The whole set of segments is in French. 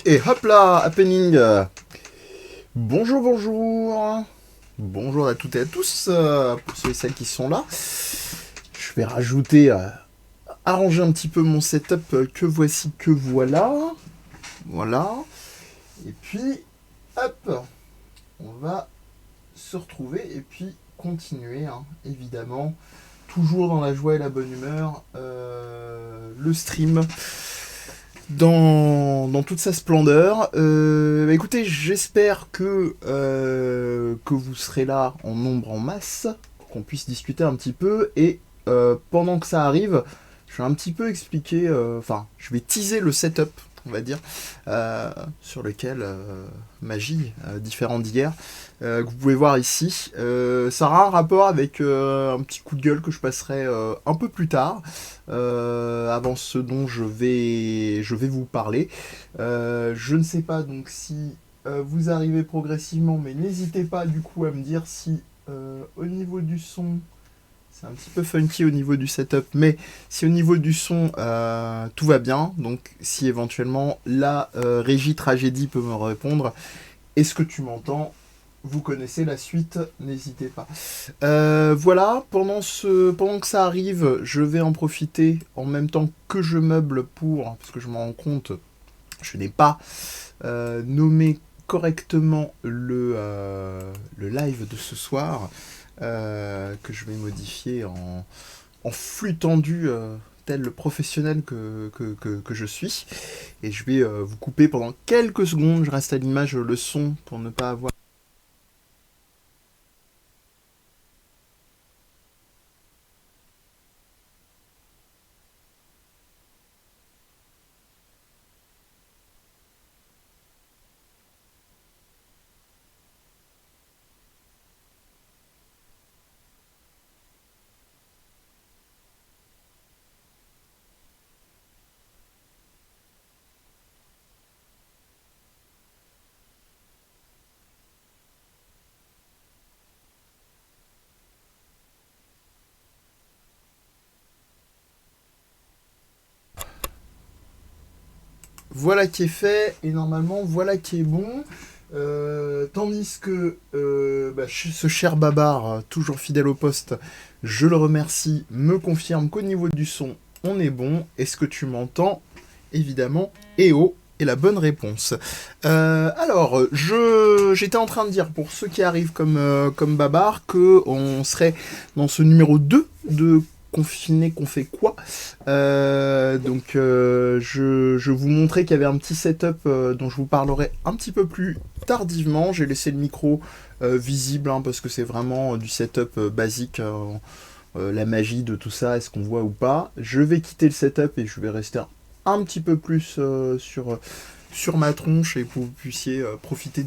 Et hop là, happening. Bonjour, bonjour. Bonjour à toutes et à tous, pour ceux et celles qui sont là. Je vais rajouter, arranger un petit peu mon setup que voici, que voilà. Voilà. Et puis, hop, on va se retrouver et puis continuer, hein, évidemment. Toujours dans la joie et la bonne humeur. Le stream dans toute sa splendeur. Écoutez, j'espère que vous serez là en nombre, en masse, qu'on puisse discuter un petit peu. Et pendant que ça arrive, je vais un petit peu expliquer, je vais teaser le setup, on va dire, sur lequel magie différente d'hier, que vous pouvez voir ici. Ça aura un rapport avec un petit coup de gueule que je passerai un peu plus tard, avant ce dont je vais vous parler. Je ne sais pas donc si vous arrivez progressivement, mais n'hésitez pas du coup à me dire si au niveau du son, c'est un petit peu funky au niveau du setup, mais si au niveau du son tout va bien, donc si éventuellement la régie tragédie peut me répondre, est-ce que tu m'entends? Vous connaissez la suite, n'hésitez pas. Voilà, pendant que ça arrive, je vais en profiter en même temps que je meuble parce que je me rends compte, je n'ai pas nommé correctement le live de ce soir, que je vais modifier en flux tendu, tel le professionnel que je suis. Et je vais vous couper pendant quelques secondes, je reste à l'image le son pour ne pas avoir... Voilà qui est fait, et normalement voilà qui est bon. Tandis que ce cher Babar, toujours fidèle au poste, je le remercie, me confirme qu'au niveau du son, on est bon. Est-ce que tu m'entends? Évidemment, et oh, est la bonne réponse. J'étais en train de dire, pour ceux qui arrivent comme Babar, que on serait dans ce numéro 2 de Confiné qu'on fait quoi. Je vous montrais qu'il y avait un petit setup dont je vous parlerai un petit peu plus tardivement. J'ai laissé le micro visible, hein, parce que c'est vraiment du setup basique. La magie de tout ça, est-ce qu'on voit ou pas. Je vais quitter le setup et je vais rester un petit peu plus sur ma tronche, et pour que vous puissiez profiter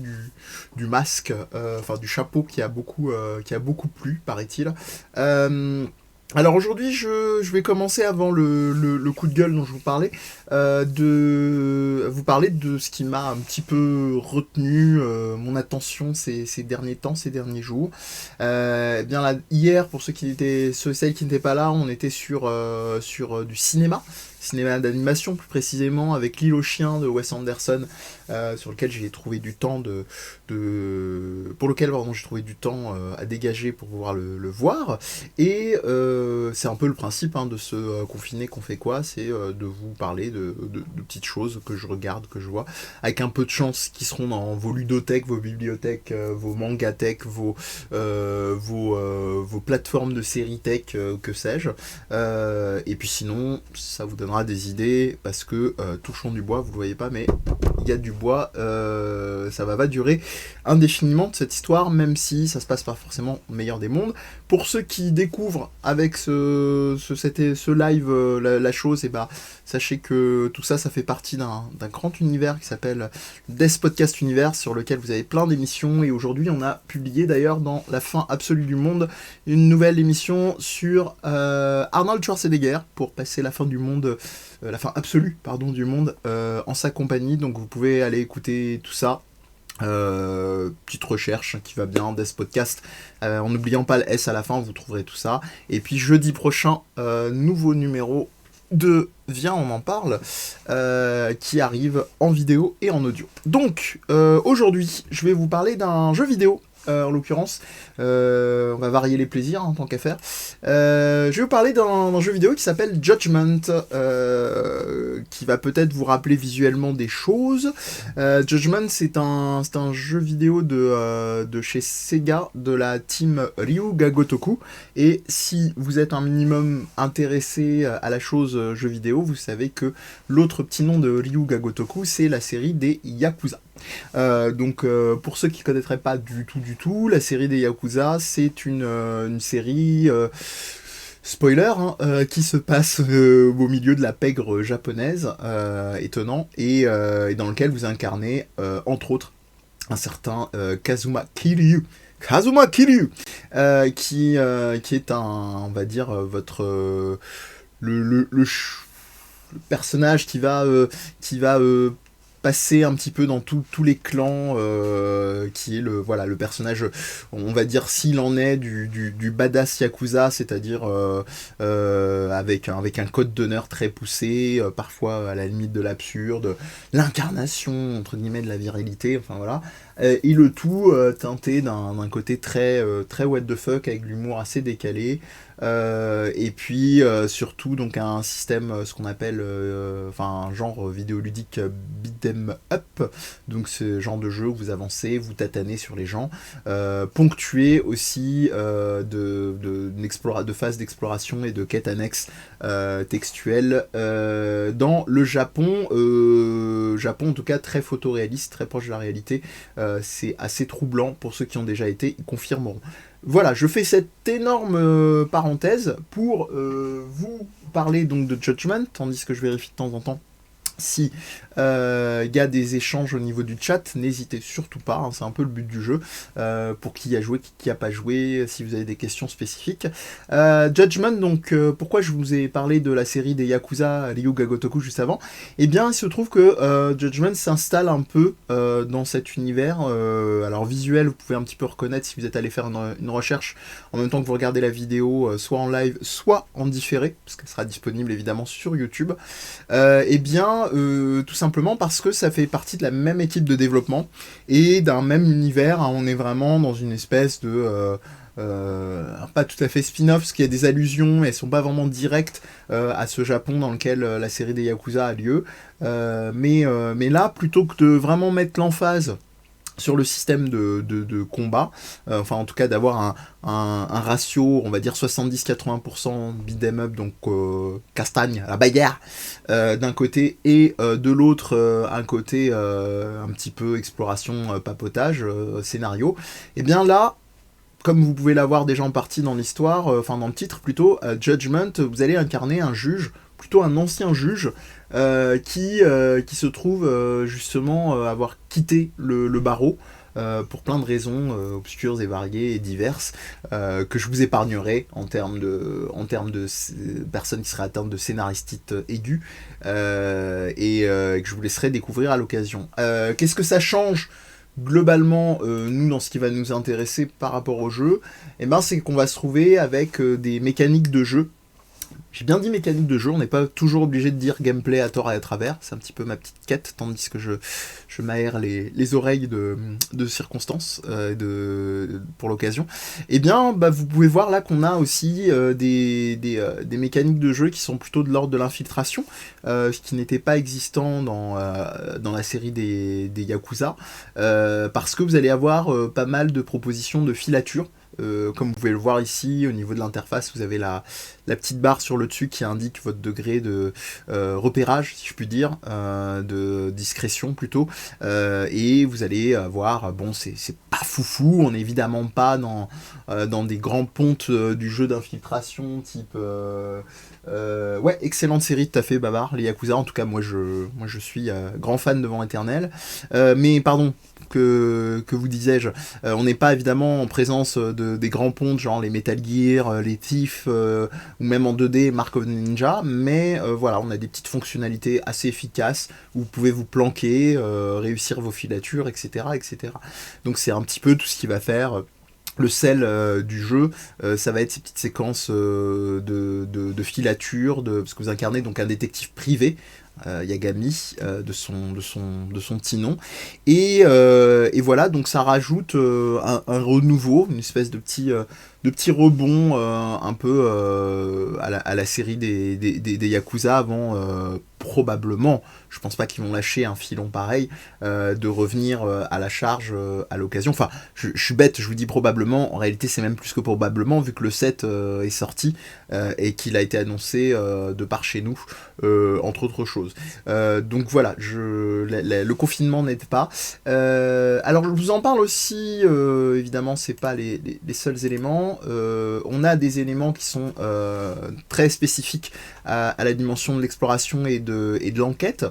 du masque, enfin du chapeau qui a beaucoup plu, paraît-il. Alors aujourd'hui, je vais commencer avant le coup de gueule dont je vous parlais, de vous parler de ce qui m'a un petit peu retenu mon attention ces derniers temps, ces derniers jours. Eh bien là, hier, pour ceux et celles qui n'étaient pas là, on était sur du cinéma d'animation plus précisément, avec L'île aux chiens de Wes Anderson, sur lequel j'ai trouvé du temps pour lequel pardon, j'ai trouvé du temps à dégager pour pouvoir le voir. Et c'est un peu le principe, hein, de ce confiné qu'on fait quoi, c'est de vous parler de petites choses que je regarde, que je vois, avec un peu de chance qui seront dans vos ludothèques, vos bibliothèques, vos mangathèques, vos plateformes de séries tech, que sais-je. Et puis sinon, ça vous donnera des idées, parce que touchons du bois, vous le voyez pas, mais il y a du bois, ça va pas durer indéfiniment de cette histoire, même si ça se passe pas forcément au meilleur des mondes. Pour ceux qui découvrent avec ce live la chose, et bah, sachez que tout ça, ça fait partie d'un grand univers qui s'appelle Death Podcast Universe, sur lequel vous avez plein d'émissions, et aujourd'hui on a publié d'ailleurs dans La fin absolue du monde une nouvelle émission sur Arnold Schwarzenegger, pour passer la fin du monde, la fin absolue, pardon, du monde, en sa compagnie. Donc vous pouvez aller écouter tout ça. Petite recherche qui va bien, Death Podcast, en n'oubliant pas le S à la fin, vous trouverez tout ça. Et puis jeudi prochain, nouveau numéro de Viens on en parle, qui arrive en vidéo et en audio. Donc aujourd'hui je vais vous parler d'un jeu vidéo. En l'occurrence, on va varier les plaisirs en tant qu'à faire. Je vais vous parler d'un jeu vidéo qui s'appelle Judgment, qui va peut-être vous rappeler visuellement des choses. Judgment, c'est un jeu vidéo de chez Sega, de la team Ryuga Gotoku. Et si vous êtes un minimum intéressé à la chose jeu vidéo, vous savez que l'autre petit nom de Ryuga Gotoku, c'est la série des Yakuza. Donc pour ceux qui ne connaîtraient pas du tout, la série des Yakuza, c'est une série, spoiler, qui se passe au milieu de la pègre japonaise, étonnant, et dans lequel vous incarnez, entre autres, un certain Kazuma Kiryu. Qui est on va dire, votre... le personnage qui va passer un petit peu dans tous les clans, qui est le personnage, on va dire, s'il en est, du badass Yakuza, c'est-à-dire avec un code d'honneur très poussé, parfois à la limite de l'absurde, l'incarnation, entre guillemets, de la virilité, enfin voilà. Et le tout teinté d'un côté très what the fuck, avec l'humour assez décalé, et puis surtout donc un système, ce qu'on appelle un genre vidéoludique beat'em up, donc ce genre de jeu où vous avancez, vous tatanez sur les gens, ponctué aussi de phases d'exploration et de quêtes annexes textuelles, dans le Japon en tout cas très photoréaliste, très proche de la réalité. C'est assez troublant, pour ceux qui ont déjà été, ils confirmeront. Voilà, je fais cette énorme parenthèse pour vous parler donc de Judgment, tandis que je vérifie de temps en temps si y a des échanges au niveau du chat, n'hésitez surtout pas, c'est un peu le but du jeu, pour qui a joué, qui a pas joué, si vous avez des questions spécifiques. Judgment, donc pourquoi je vous ai parlé de la série des Yakuza Ryuga Gotoku juste avant? Eh bien, il se trouve que Judgment s'installe un peu dans cet univers. Alors visuel, vous pouvez un petit peu reconnaître si vous êtes allé faire une recherche en même temps que vous regardez la vidéo, soit en live, soit en différé, parce qu'elle sera disponible évidemment sur YouTube. Eh bien, tout simplement parce que ça fait partie de la même équipe de développement et d'un même univers. On est vraiment dans une espèce de... pas tout à fait spin-off, parce qu'il y a des allusions, elles sont pas vraiment directes à ce Japon dans lequel la série des Yakuza a lieu. Mais là, plutôt que de vraiment mettre l'emphase sur le système de combat, enfin en tout cas d'avoir un ratio, on va dire 70-80% beat'em up, donc castagne, la bagarre, d'un côté, et de l'autre, un côté un petit peu exploration, papotage, scénario, et bien là, comme vous pouvez l'avoir déjà en partie dans l'histoire, dans le titre plutôt, Judgment, vous allez incarner un juge, plutôt un ancien juge, qui se trouve justement avoir quitté le barreau, pour plein de raisons obscures et variées et diverses, que je vous épargnerai en termes de personnes qui seraient atteintes de scénaristite aiguë, et que je vous laisserai découvrir à l'occasion. Qu'est-ce que ça change globalement, nous, dans ce qui va nous intéresser par rapport au jeu? Eh ben, c'est qu'on va se trouver avec des mécaniques de jeu. J'ai bien dit mécanique de jeu, on n'est pas toujours obligé de dire gameplay à tort et à travers, c'est un petit peu ma petite quête, tandis que je m'aère les oreilles de circonstances pour l'occasion. Eh bien, vous pouvez voir là qu'on a aussi des mécaniques de jeu qui sont plutôt de l'ordre de l'infiltration, ce qui n'était pas existant dans la série des Yakuza, parce que vous allez avoir pas mal de propositions de filature. Comme vous pouvez le voir ici, au niveau de l'interface, vous avez la petite barre sur le dessus qui indique votre degré de repérage, si je puis dire, de discrétion plutôt, et vous allez avoir, bon, c'est pas foufou, on n'est évidemment pas dans des grands pontes du jeu d'infiltration type... ouais, excellente série, tout à fait, Babar, les Yakuza, en tout cas moi je suis grand fan de Vent Éternel, mais pardon, que vous disais-je, on n'est pas évidemment en présence des grands pontes, genre les Metal Gear, les Thief, ou même en 2D Mark of the Ninja, mais voilà, on a des petites fonctionnalités assez efficaces, où vous pouvez vous planquer, réussir vos filatures, etc., etc. Donc c'est un petit peu tout ce qui va faire le sel du jeu, ça va être ces petites séquences de filature, parce que vous incarnez donc un détective privé, Yagami, de son petit nom. Et voilà, donc ça rajoute un renouveau, une espèce de petit rebond un peu à la série des Yakuza avant, probablement, je pense pas qu'ils vont lâcher un filon pareil, de revenir à la charge à l'occasion. Enfin, je suis bête, je vous dis probablement, en réalité c'est même plus que probablement, vu que le 7 est sorti et qu'il a été annoncé de par chez nous, entre autres choses. Donc voilà, le confinement n'aide pas. Alors je vous en parle aussi, évidemment c'est pas les seuls éléments. On a des éléments qui sont très spécifiques à la dimension de l'exploration et de l'enquête.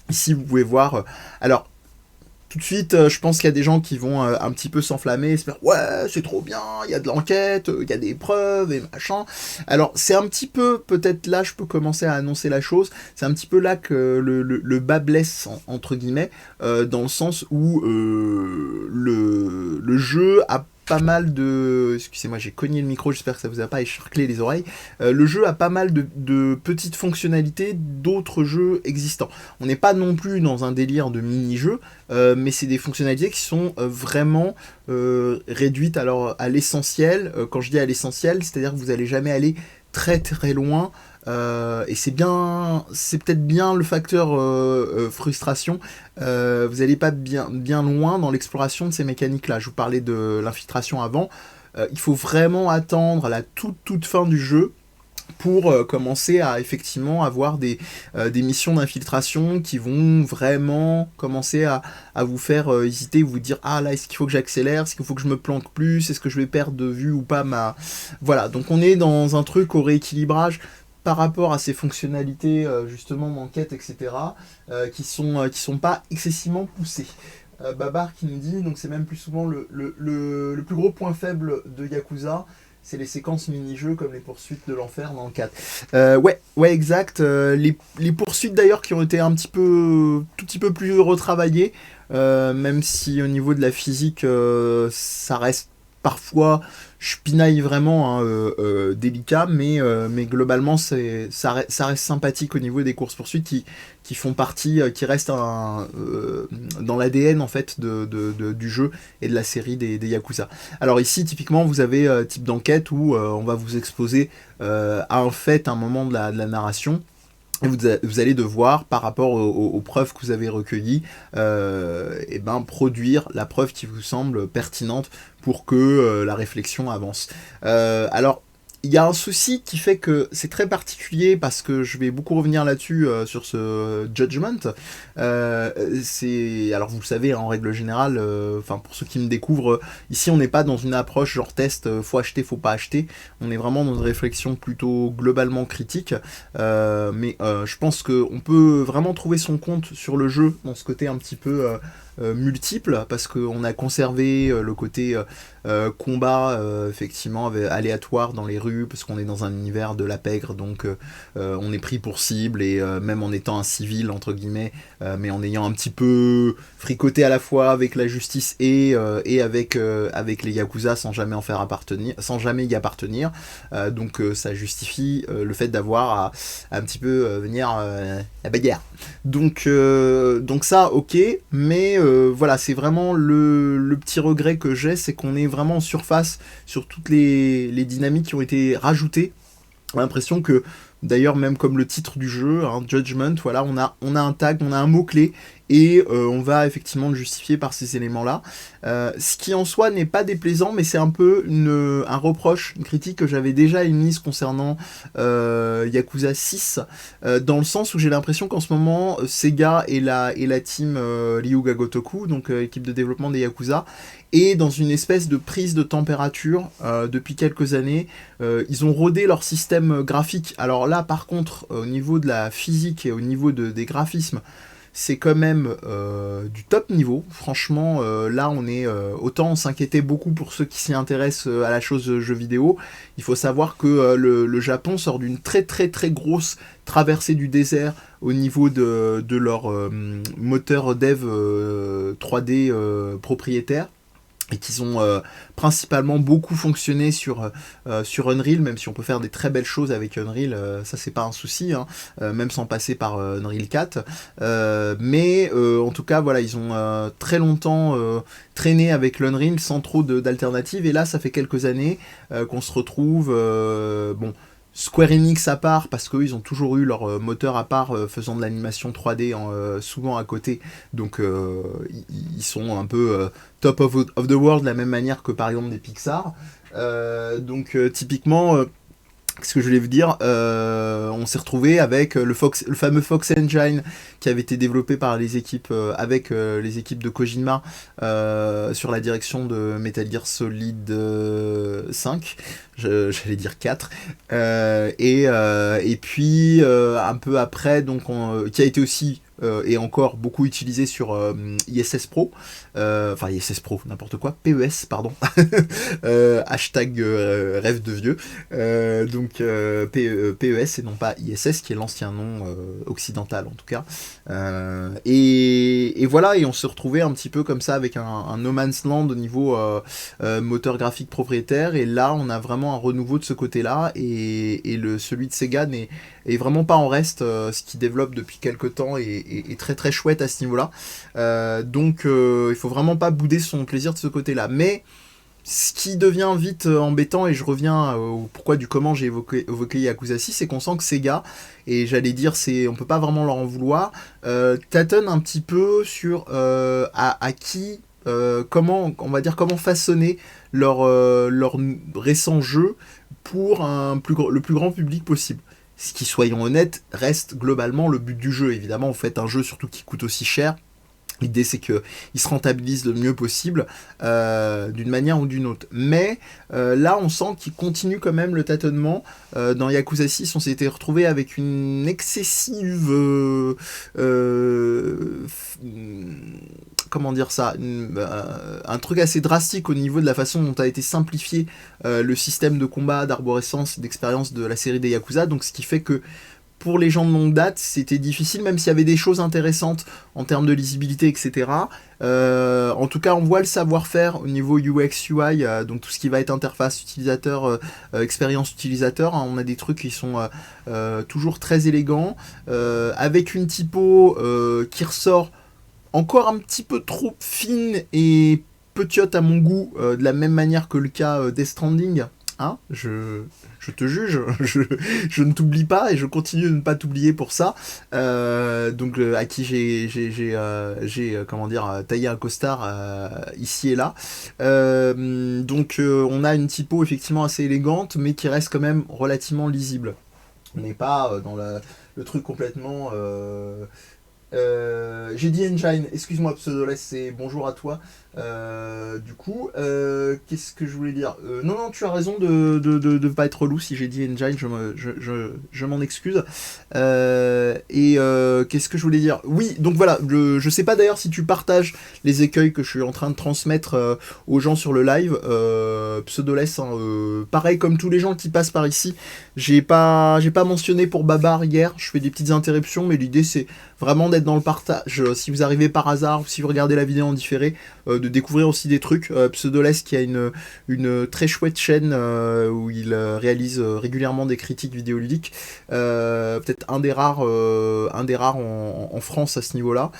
Ici vous pouvez voir, alors tout de suite, je pense qu'il y a des gens qui vont un petit peu s'enflammer et se dire ouais, c'est trop bien, il y a de l'enquête, il y a des preuves et machin. Alors, c'est un petit peu, peut-être là, je peux commencer à annoncer la chose, c'est un petit peu là que le bas blesse, entre guillemets, dans le sens où le jeu a pas mal de... Excusez-moi, j'ai cogné le micro, j'espère que ça vous a pas écharclé les oreilles. Le jeu a pas mal de petites fonctionnalités d'autres jeux existants. On n'est pas non plus dans un délire de mini-jeu, mais c'est des fonctionnalités qui sont vraiment réduites alors, à l'essentiel. Quand je dis à l'essentiel, c'est-à-dire que vous n'allez jamais aller très très loin. Et c'est peut-être bien le facteur frustration. Vous n'allez pas bien loin dans l'exploration de ces mécaniques-là. Je vous parlais de l'infiltration avant. Il faut vraiment attendre à la toute fin du jeu pour commencer à effectivement avoir des missions d'infiltration qui vont vraiment commencer à vous faire hésiter, vous dire ah là est-ce qu'il faut que j'accélère, est-ce qu'il faut que je me planque plus, est-ce que je vais perdre de vue ou pas Voilà, donc on est dans un truc au rééquilibrage par rapport à ces fonctionnalités justement d'enquête, etc., qui sont pas excessivement poussées. Babar qui nous dit, donc c'est même plus souvent le plus gros point faible de Yakuza, c'est les séquences mini-jeux comme les poursuites de l'enfer dans le 4. Ouais, exact. Les poursuites d'ailleurs qui ont été tout petit peu plus retravaillées, même si au niveau de la physique, ça reste parfois, je pinaille vraiment, délicat, mais globalement ça reste sympathique au niveau des courses-poursuites qui font partie, qui restent dans l'ADN en fait du jeu et de la série des Yakuza. Alors ici typiquement vous avez type d'enquête où on va vous exposer à un fait, à un moment de la narration. Et vous allez devoir, par rapport aux preuves que vous avez recueillies, produire la preuve qui vous semble pertinente pour que la réflexion avance. Alors, il y a un souci qui fait que c'est très particulier, parce que je vais beaucoup revenir là-dessus sur ce Judgment. Alors vous le savez, en règle générale, pour ceux qui me découvrent, ici on n'est pas dans une approche genre test, faut acheter, faut pas acheter. On est vraiment dans une réflexion plutôt globalement critique. Mais je pense qu'on peut vraiment trouver son compte sur le jeu dans ce côté un petit peu multiple, parce qu'on a conservé le côté combat effectivement aléatoire dans les rues, parce qu'on est dans un univers de la pègre, donc on est pris pour cible, et même en étant un civil entre guillemets, mais en ayant un petit peu fricoté à la fois avec la justice et avec les Yakuza sans jamais y appartenir, donc ça justifie le fait d'avoir à un petit peu venir la bagarre. Donc ça ok, mais voilà, c'est vraiment le petit regret que j'ai, c'est qu'on est vraiment en surface sur toutes les dynamiques qui ont été rajoutées. On a l'impression que, d'ailleurs, même comme le titre du jeu, Judgment, voilà, on a un tag, on a un mot-clé, et on va effectivement le justifier par ces éléments-là. Ce qui en soi n'est pas déplaisant, mais c'est un peu un reproche, une critique que j'avais déjà émise concernant Yakuza 6, dans le sens où j'ai l'impression qu'en ce moment, Sega et la team Ryuga Gotoku, donc l'équipe de développement des Yakuza, est dans une espèce de prise de température depuis quelques années. Ils ont rodé leur système graphique. Alors là, par contre, au niveau de la physique et au niveau des graphismes, c'est quand même du top niveau. Franchement, là, on est... autant on s'inquiétait beaucoup pour ceux qui s'y intéressent à la chose jeux vidéo. Il faut savoir que le Japon sort d'une très très très grosse traversée du désert au niveau de leur moteur dev 3D propriétaire. et qu'ils ont principalement beaucoup fonctionné sur Unreal, même si on peut faire des très belles choses avec Unreal, ça c'est pas un souci, hein, même sans passer par Unreal 4. Mais en tout cas, voilà, ils ont très longtemps traîné avec l'Unreal sans trop d'alternatives, et là ça fait quelques années qu'on se retrouve... bon, Square Enix à part, parce qu'eux ils ont toujours eu leur moteur à part faisant de l'animation 3D souvent à côté, donc ils sont un peu top of the world de la même manière que par exemple des Pixar. Donc typiquement, ce que je voulais vous dire, on s'est retrouvé avec le fameux Fox Engine qui avait été développé par les équipes avec les équipes de Kojima sur la direction de Metal Gear Solid 5, j'allais dire 4, et puis un peu après, donc qui a été aussi et encore beaucoup utilisé sur ISS Pro, enfin ISS Pro, n'importe quoi, PES, pardon, hashtag rêve de vieux, donc PES et non pas ISS qui est l'ancien nom occidental en tout cas, et voilà, et on se retrouvait un petit peu comme ça avec un No Man's Land au niveau moteur graphique propriétaire, et là on a vraiment un renouveau de ce côté-là, et celui de Sega est vraiment pas en reste, ce qu'il développe depuis quelques temps est très très chouette à ce niveau-là. Donc il faut vraiment pas bouder son plaisir de ce côté-là. Mais ce qui devient vite embêtant, et je reviens au pourquoi du comment j'ai évoqué Yakuza 6, c'est qu'on sent que Sega, et j'allais dire, on peut pas vraiment leur en vouloir, tâtonne un petit peu sur à qui, comment, on va dire, comment façonner leur récent jeu pour le plus grand public possible. Ce qui, soyons honnêtes, reste globalement le but du jeu. Évidemment, vous faites un jeu surtout qui coûte aussi cher. L'idée, c'est qu'il se rentabilise le mieux possible, d'une manière ou d'une autre. Mais là, on sent qu'il continue quand même le tâtonnement. Dans Yakuza 6, on s'était retrouvé avec une excessive... comment dire ça, un truc assez drastique au niveau de la façon dont a été simplifié le système de combat, d'arborescence, d'expérience de la série des Yakuza, donc ce qui fait que pour les gens de longue date, c'était difficile, même s'il y avait des choses intéressantes en termes de lisibilité, etc. En tout cas, on voit le savoir-faire au niveau UX, UI, donc tout ce qui va être interface utilisateur, expérience utilisateur, hein, on a des trucs qui sont toujours très élégants, avec une typo qui ressort encore un petit peu trop fine et petite à mon goût, de la même manière que le cas Death Stranding. Hein, je te juge, je ne t'oublie pas et je continue de ne pas t'oublier pour ça. Donc à qui j'ai comment dire, taillé un costard ici et là. Donc on a une typo effectivement assez élégante, mais qui reste quand même relativement lisible. On n'est pas dans le truc complètement... j'ai dit Engine, excuse-moi Pseudoless, c'est bonjour à toi. Du coup, qu'est-ce que je voulais dire, non, tu as raison de pas être relou si j'ai dit Engine, je m'en excuse. Qu'est-ce que je voulais dire? Oui, donc voilà, je sais pas d'ailleurs si tu partages les écueils que je suis en train de transmettre aux gens sur le live. Pseudoless, hein, pareil comme tous les gens qui passent par ici, j'ai pas mentionné pour Babar hier, je fais des petites interruptions, mais l'idée c'est vraiment d'être dans le partage. Si vous arrivez par hasard ou si vous regardez la vidéo en différé, de découvrir aussi des trucs. Pseudoless qui a une très chouette chaîne où il réalise régulièrement des critiques vidéoludiques. Peut-être un des rares en France à ce niveau-là.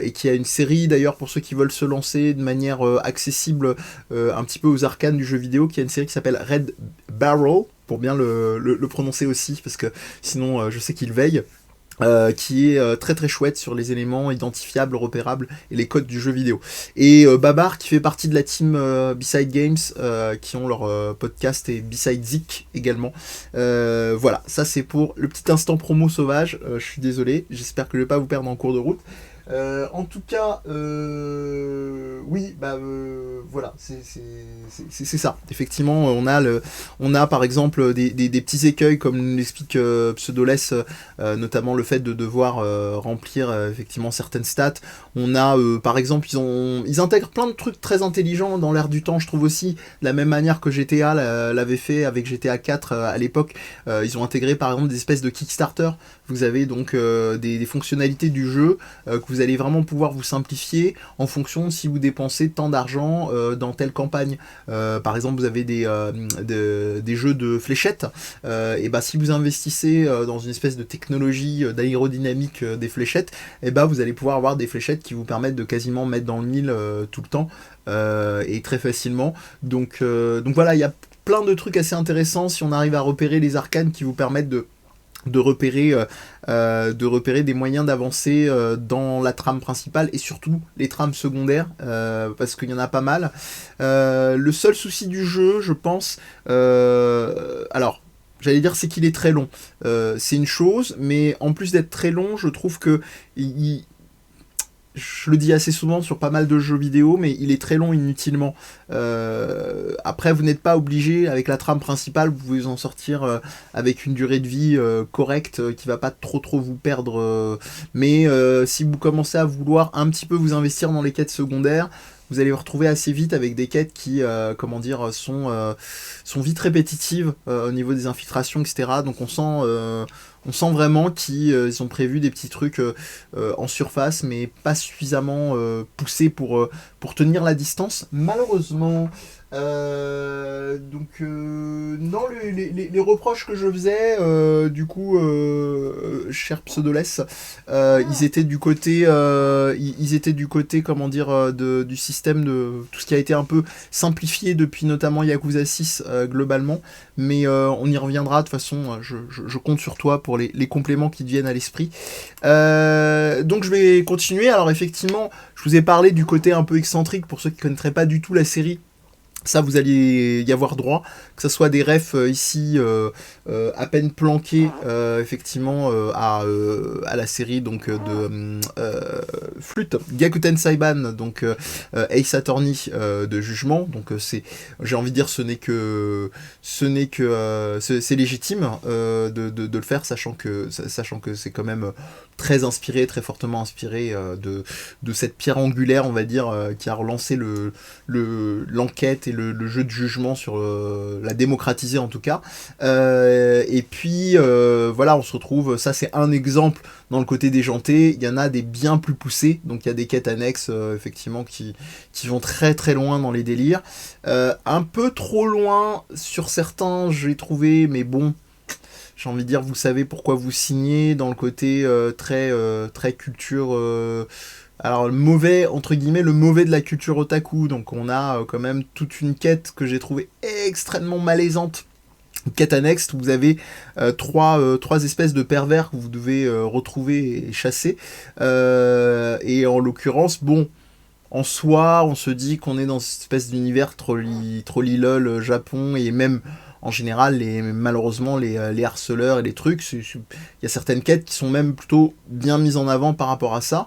Et qui a une série d'ailleurs pour ceux qui veulent se lancer de manière accessible un petit peu aux arcanes du jeu vidéo, qui a une série qui s'appelle Red Barrel, pour bien le prononcer aussi, parce que sinon je sais qu'il veille. Qui est très très chouette sur les éléments identifiables, repérables et les codes du jeu vidéo. Et Babar qui fait partie de la team B-Side Games, qui ont leur podcast, et B-Side Zik également. Voilà, ça c'est pour le petit instant promo sauvage. Je suis désolé, j'espère que je vais pas vous perdre en cours de route. En tout cas, oui, voilà, c'est ça. Effectivement, on a par exemple des petits écueils, comme l'explique Pseudoless, notamment le fait de devoir remplir effectivement certaines stats. On a, par exemple, ils intègrent plein de trucs très intelligents dans l'air du temps, je trouve aussi, de la même manière que GTA l'avait fait avec GTA 4 à l'époque. Ils ont intégré par exemple des espèces de Kickstarter. Vous avez donc des fonctionnalités du jeu que vous vous allez vraiment pouvoir vous simplifier en fonction de si vous dépensez tant d'argent dans telle campagne. Par exemple, vous avez des jeux de fléchettes, et bah si vous investissez dans une espèce de technologie d'aérodynamique des fléchettes, et bah vous allez pouvoir avoir des fléchettes qui vous permettent de quasiment mettre dans le mille tout le temps, et très facilement. Donc voilà, il y a plein de trucs assez intéressants si on arrive à repérer les arcanes qui vous permettent de repérer des moyens d'avancer dans la trame principale et surtout les trames secondaires, parce qu'il y en a pas mal. Le seul souci du jeu, je pense, alors j'allais dire, c'est qu'il est très long. C'est une chose, mais en plus d'être très long, je trouve que je le dis assez souvent sur pas mal de jeux vidéo, mais il est très long inutilement. Après, vous n'êtes pas obligé, avec la trame principale, vous pouvez en sortir avec une durée de vie correcte, qui va pas trop vous perdre. Mais si vous commencez à vouloir un petit peu vous investir dans les quêtes secondaires, vous allez vous retrouver assez vite avec des quêtes qui, sont vite répétitives au niveau des infiltrations, etc. Donc on sent vraiment qu'ils ont prévu des petits trucs en surface, mais pas suffisamment poussés pour tenir la distance, malheureusement. Non, les reproches que je faisais, cher Pseudoless, ils étaient du côté, comment dire, du système de tout ce qui a été un peu simplifié depuis notamment Yakuza 6 globalement, mais on y reviendra. De toute façon, je compte sur toi pour les compléments qui te viennent à l'esprit. Donc je vais continuer. Alors effectivement, je vous ai parlé du côté un peu excentrique pour ceux qui ne connaîtraient pas du tout la série. Ça, vous allez y avoir droit, que ce soit des refs ici à peine planqués, effectivement, à la série donc de Flûte, Gyakuten Saiban, donc Ace Attorney de Jugement. Donc j'ai envie de dire, c'est légitime de le faire, sachant que c'est quand même très inspiré, très fortement inspiré de cette pierre angulaire, on va dire, qui a relancé l'enquête et le jeu de jugement sur la démocratiser en tout cas. Et puis voilà, on se retrouve, ça c'est un exemple dans le côté déjanté, il y en a des bien plus poussés, donc il y a des quêtes annexes effectivement qui vont très loin dans les délires. Un peu trop loin sur certains, j'ai trouvé, mais bon, j'ai envie de dire, vous savez pourquoi vous signez, dans le côté très culture... alors le mauvais, entre guillemets, le mauvais de la culture otaku. Donc on a quand même toute une quête que j'ai trouvée extrêmement malaisante. Une quête annexe où vous avez trois espèces de pervers que vous devez retrouver et chasser. Et en l'occurrence, bon... En soi, on se dit qu'on est dans cette espèce d'univers trolley lol Japon, et même en général, malheureusement, les harceleurs et les trucs, il y a certaines quêtes qui sont même plutôt bien mises en avant par rapport à ça,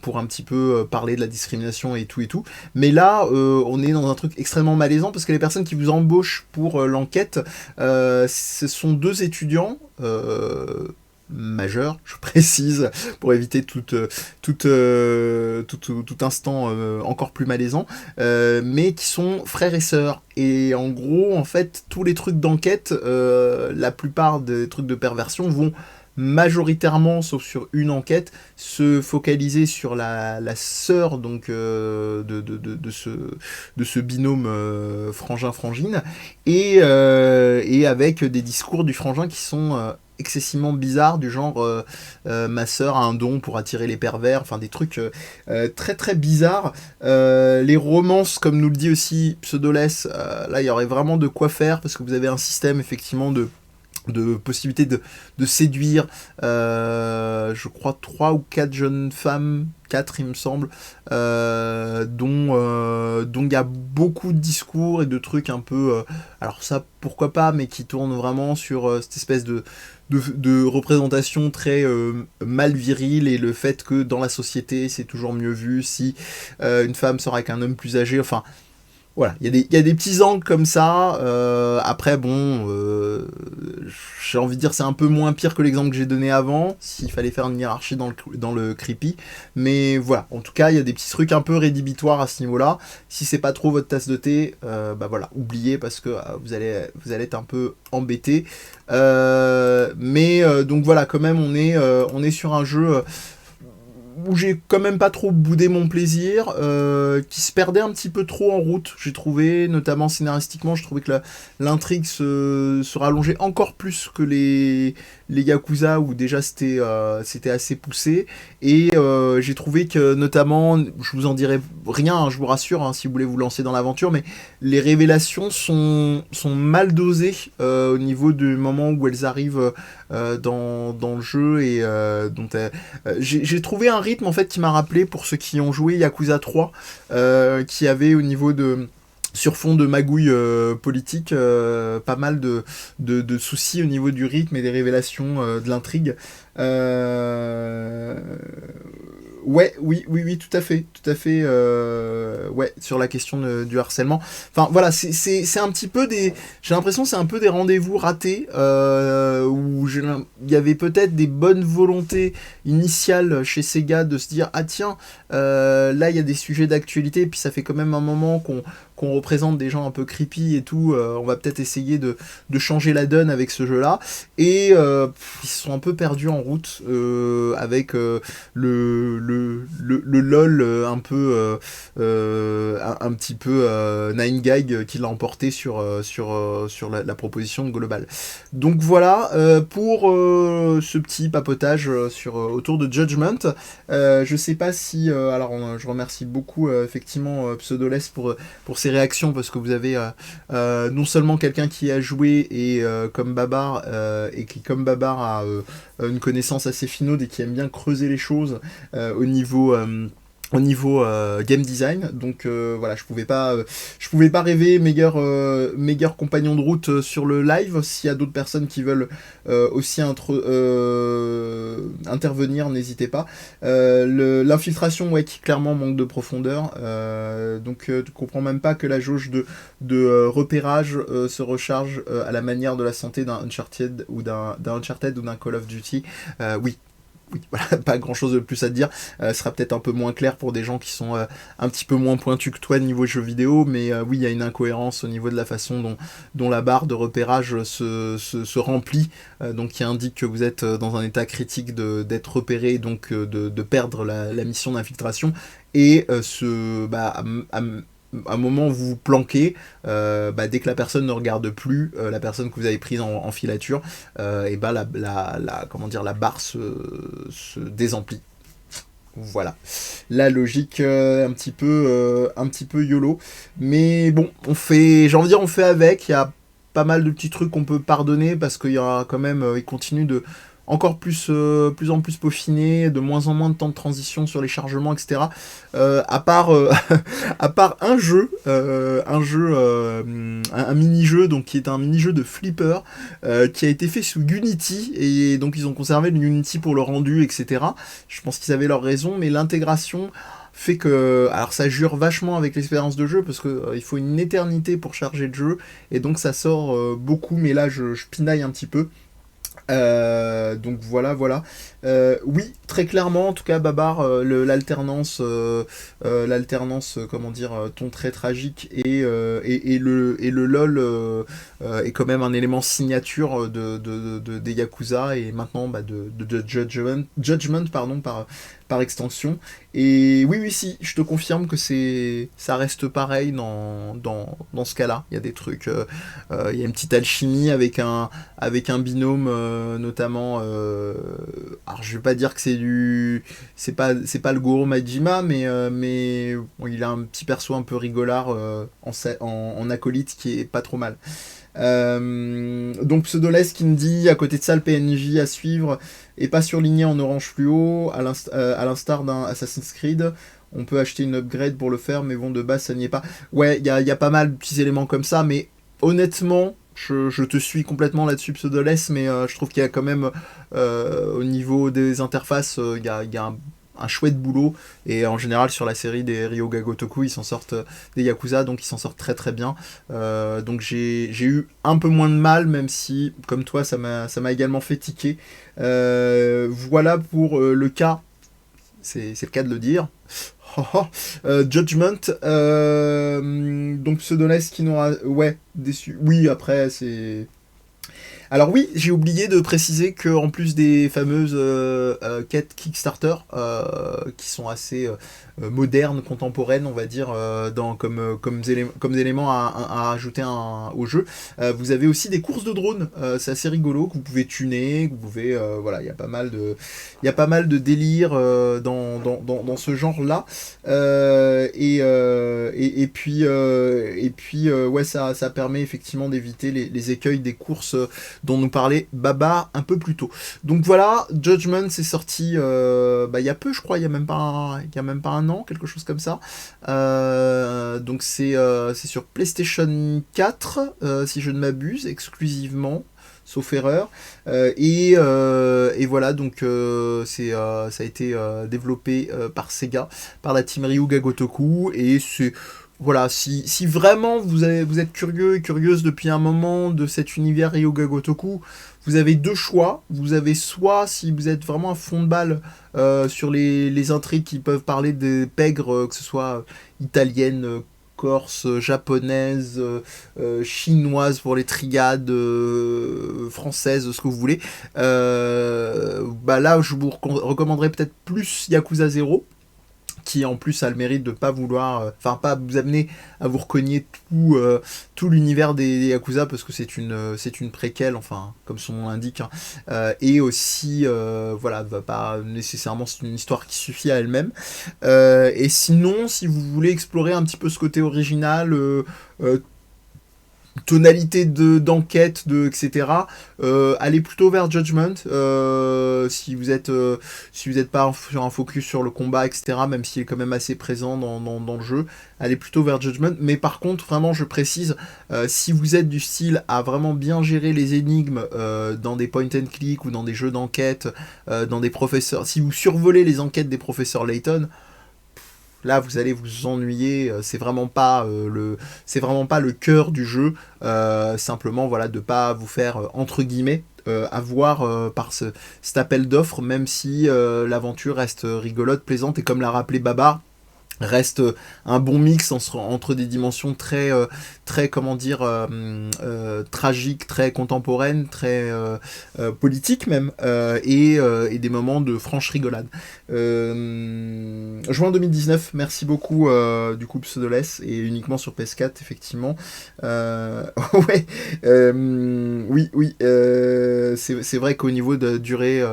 pour un petit peu parler de la discrimination et tout. Mais là, on est dans un truc extrêmement malaisant, parce que les personnes qui vous embauchent pour l'enquête, ce sont deux étudiants... majeur, je précise, pour éviter tout instant encore plus malaisant, mais qui sont frères et sœurs. Et en gros, en fait, tous les trucs d'enquête, la plupart des trucs de perversion vont majoritairement, sauf sur une enquête, se focaliser sur la sœur donc de ce binôme frangin-frangine, et avec des discours du frangin qui sont excessivement bizarres, du genre ma sœur a un don pour attirer les pervers, enfin des trucs très bizarres. Les romances, comme nous le dit aussi Pseudoless, là il y aurait vraiment de quoi faire, parce que vous avez un système effectivement de possibilité de séduire, je crois 3 ou 4 jeunes femmes, 4 il me semble, dont il y a beaucoup de discours et de trucs un peu, alors ça pourquoi pas, mais qui tournent vraiment sur cette espèce de représentation très mal virile, et le fait que dans la société c'est toujours mieux vu si une femme sort avec un homme plus âgé, enfin... Voilà, il y a des petits angles comme ça. Après, bon, j'ai envie de dire, c'est un peu moins pire que l'exemple que j'ai donné avant, s'il fallait faire une hiérarchie dans le creepy. Mais voilà, en tout cas, il y a des petits trucs un peu rédhibitoires à ce niveau-là. Si c'est pas trop votre tasse de thé, bah voilà, oubliez, parce que vous allez être un peu embêté. Donc voilà, quand même, on est sur un jeu... où j'ai quand même pas trop boudé mon plaisir, qui se perdait un petit peu trop en route, j'ai trouvé, notamment scénaristiquement, je trouvais que l'intrigue se rallongeait encore plus que les Yakuza, où déjà c'était assez poussé, et j'ai trouvé que notamment, je vous en dirai rien, hein, je vous rassure, hein, si vous voulez vous lancer dans l'aventure, mais les révélations sont mal dosées au niveau du moment où elles arrivent dans le jeu, et j'ai trouvé un rythme en fait qui m'a rappelé, pour ceux qui ont joué Yakuza 3, qui avait au niveau de sur fond de magouille politique, pas mal de soucis au niveau du rythme et des révélations de l'intrigue. Euh, Ouais, oui, tout à fait, ouais, sur la question du harcèlement. Enfin, voilà, c'est un petit peu des, j'ai l'impression que c'est un peu des rendez-vous ratés, où il y avait peut-être des bonnes volontés initiales chez Sega de se dire, ah tiens, là il y a des sujets d'actualité, et puis ça fait quand même un moment qu'on représente des gens un peu creepy et tout, on va peut-être essayer de changer la donne avec ce jeu-là, et ils se sont un peu perdus en route, avec le LOL un peu un petit peu Nine Gag qui l'a emporté sur la proposition globale. Donc voilà pour ce petit papotage autour de Judgment. Je sais pas si alors je remercie beaucoup effectivement Pseudoless pour ses réactions, parce que vous avez non seulement quelqu'un qui a joué et comme Babar, et qui comme Babar a une connaissance assez finaude et qui aime bien creuser les choses au niveau game design. Donc voilà, je pouvais pas rêver meilleur compagnon de route sur le live. S'il y a d'autres personnes qui veulent aussi intervenir, n'hésitez pas. L'infiltration, ouais, qui clairement manque de profondeur, donc tu comprends même pas que la jauge de repérage se recharge à la manière de la santé d'un Uncharted ou d'un Call of Duty. Oui, voilà, pas grand chose de plus à te dire. Ce sera peut-être un peu moins clair pour des gens qui sont un petit peu moins pointus que toi niveau jeux vidéo, mais oui, il y a une incohérence au niveau de la façon dont la barre de repérage se remplit, donc qui indique que vous êtes dans un état critique d'être repéré, donc de perdre la mission d'infiltration, et à un moment où vous vous planquez, dès que la personne ne regarde plus, la personne que vous avez prise en filature, et comment dire, la barre se désemplit. Voilà, la logique un petit peu YOLO, mais bon, j'ai envie de dire, on fait avec. Il y a pas mal de petits trucs qu'on peut pardonner, parce qu'il y aura quand même, il continue de encore plus en plus peaufiné, de moins en moins de temps de transition sur les chargements, etc. À part à part un mini-jeu, donc qui est un mini-jeu de flipper, qui a été fait sous Unity, et donc ils ont conservé le Unity pour le rendu, etc. Je pense qu'ils avaient leur raison, mais l'intégration fait que, alors ça jure vachement avec l'expérience de jeu, parce que il faut une éternité pour charger le jeu, et donc ça sort beaucoup, mais là je pinaille un petit peu. Donc voilà. Oui, très clairement, en tout cas, Babar, l'alternance, comment dire, ton très tragique, et le LOL est quand même un élément signature des Yakuza, et maintenant de Judgment, pardon, par extension. Et oui, si, je te confirme que ça reste pareil dans ce cas-là. Il y a des trucs, il y a une petite alchimie avec un binôme, notamment. Alors je vais pas dire que c'est pas le Goro Majima, mais bon, il a un petit perso un peu rigolard en acolyte, qui est pas trop mal. Donc Pseudoless qui me dit, à côté de ça, le PNJ à suivre est pas surligné en orange fluo, à l'instar d'un Assassin's Creed. On peut acheter une upgrade pour le faire, mais bon, de base ça n'y est pas. Ouais, il y a pas mal de petits éléments comme ça, mais honnêtement, je te suis complètement là-dessus, Pseudoless, mais je trouve qu'il y a quand même, au niveau des interfaces, il y a un chouette boulot, et en général sur la série des Ryoga Gotoku, ils s'en sortent, des Yakuza, donc ils s'en sortent très très bien. Donc j'ai eu un peu moins de mal, même si, comme toi, ça m'a également fait tiquer. Voilà pour le cas, c'est le cas de le dire. Judgment, donc Pseudoless qui n'aura, ouais, déçu. Oui, après c'est Alors oui, j'ai oublié de préciser que en plus des fameuses quêtes Kickstarter, qui sont assez modernes, contemporaines, on va dire, comme éléments à ajouter au jeu, vous avez aussi des courses de drones. C'est assez rigolo, que vous pouvez tuner, que vous pouvez, voilà, il y a pas mal de délire dans ce genre-là. Ouais, ça permet effectivement d'éviter les écueils des courses dont nous parlait Baba un peu plus tôt. Donc voilà, Judgment c'est sorti il y a peu, je crois, il y a même pas un an, quelque chose comme ça. Donc c'est sur PlayStation 4, si je ne m'abuse, exclusivement. Sauf erreur. Et voilà, donc ça a été développé par Sega, par la team Ryuga Gotoku, et c'est voilà, si vraiment vous êtes curieux et curieuse depuis un moment de cet univers Ryuga Gotoku, vous avez deux choix. Vous avez soit, si vous êtes vraiment à fond de balle sur les intrigues qui peuvent parler des pègres, que ce soit italiennes, corse, japonaise, chinoise pour les triades, françaises, ce que vous voulez. Là, je vous recommanderais peut-être plus Yakuza 0, qui en plus a le mérite de pas vouloir, pas vous amener à vous recogner tout l'univers des Yakuza, parce que c'est une préquelle, enfin comme son nom l'indique, hein. Et aussi voilà, va pas nécessairement, c'est une histoire qui suffit à elle-même. Et sinon, si vous voulez explorer un petit peu ce côté original, tonalité d'enquête, etc. Allez plutôt vers Judgment, si vous êtes pas sur un focus sur le combat, etc., même s'il est quand même assez présent dans le jeu. Allez plutôt vers Judgment, mais par contre, vraiment, je précise, si vous êtes du style à vraiment bien gérer les énigmes dans des point and click ou dans des jeux d'enquête, dans des professeurs, si vous survolez les enquêtes des professeurs Layton, là vous allez vous ennuyer. C'est vraiment pas le cœur du jeu. Simplement, voilà, de pas vous faire entre guillemets avoir par cet appel d'offres, même si l'aventure reste rigolote, plaisante, et comme l'a rappelé Baba, reste un bon mix entre des dimensions très comment dire, tragiques, très contemporaines, très politiques même, et des moments de franche rigolade. Juin 2019, merci beaucoup du coup Pseudoless, et uniquement sur PS4 effectivement. Ouais, oui, c'est vrai qu'au niveau de durée,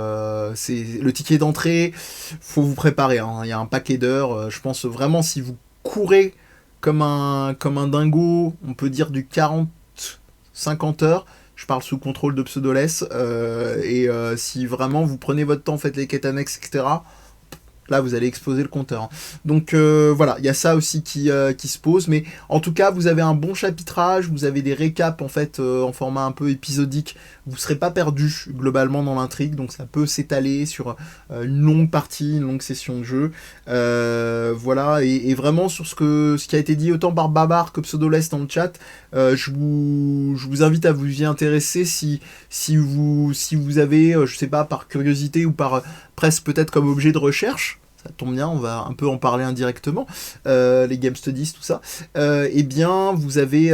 c'est le ticket d'entrée, faut vous préparer, hein. Il y a un paquet d'heures, je pense vraiment, si vous courez comme un dingo, on peut dire du 40-50 heures, je parle sous contrôle de Pseudoless, si vraiment vous prenez votre temps, faites les quêtes annexes, etc., là vous allez exploser le compteur. Donc voilà, il y a ça aussi qui se pose, mais en tout cas vous avez un bon chapitrage, vous avez des récaps en fait en format un peu épisodique, vous ne serez pas perdu globalement dans l'intrigue, donc ça peut s'étaler sur une longue partie, une longue session de jeu. Voilà, et vraiment sur ce qui a été dit autant par Babar que Pseudoless dans le chat, je vous invite à vous y intéresser si vous avez, je sais pas, par curiosité ou par presque peut-être comme objet de recherche. Ça tombe bien, on va un peu en parler indirectement, les game studies, tout ça. Eh bien, vous avez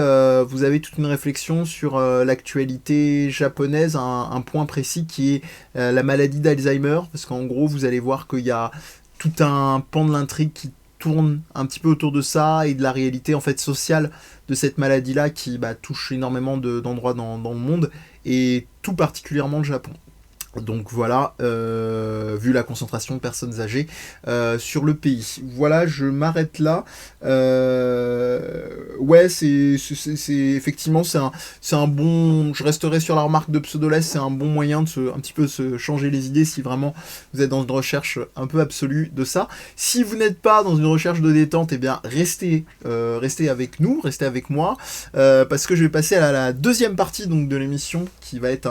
toute une réflexion sur l'actualité japonaise, un point précis qui est la maladie d'Alzheimer, parce qu'en gros, vous allez voir qu'il y a tout un pan de l'intrigue qui tourne un petit peu autour de ça, et de la réalité en fait sociale de cette maladie-là qui touche énormément d'endroits dans le monde, et tout particulièrement le Japon. Donc voilà, vu la concentration de personnes âgées sur le pays. Voilà, je m'arrête là. Ouais, c'est effectivement, c'est un bon. Je resterai sur la remarque de Pseudoless, c'est un bon moyen de un petit peu se changer les idées si vraiment vous êtes dans une recherche un peu absolue de ça. Si vous n'êtes pas dans une recherche de détente, eh bien restez avec nous, restez avec moi, parce que je vais passer à la deuxième partie donc de l'émission, qui va être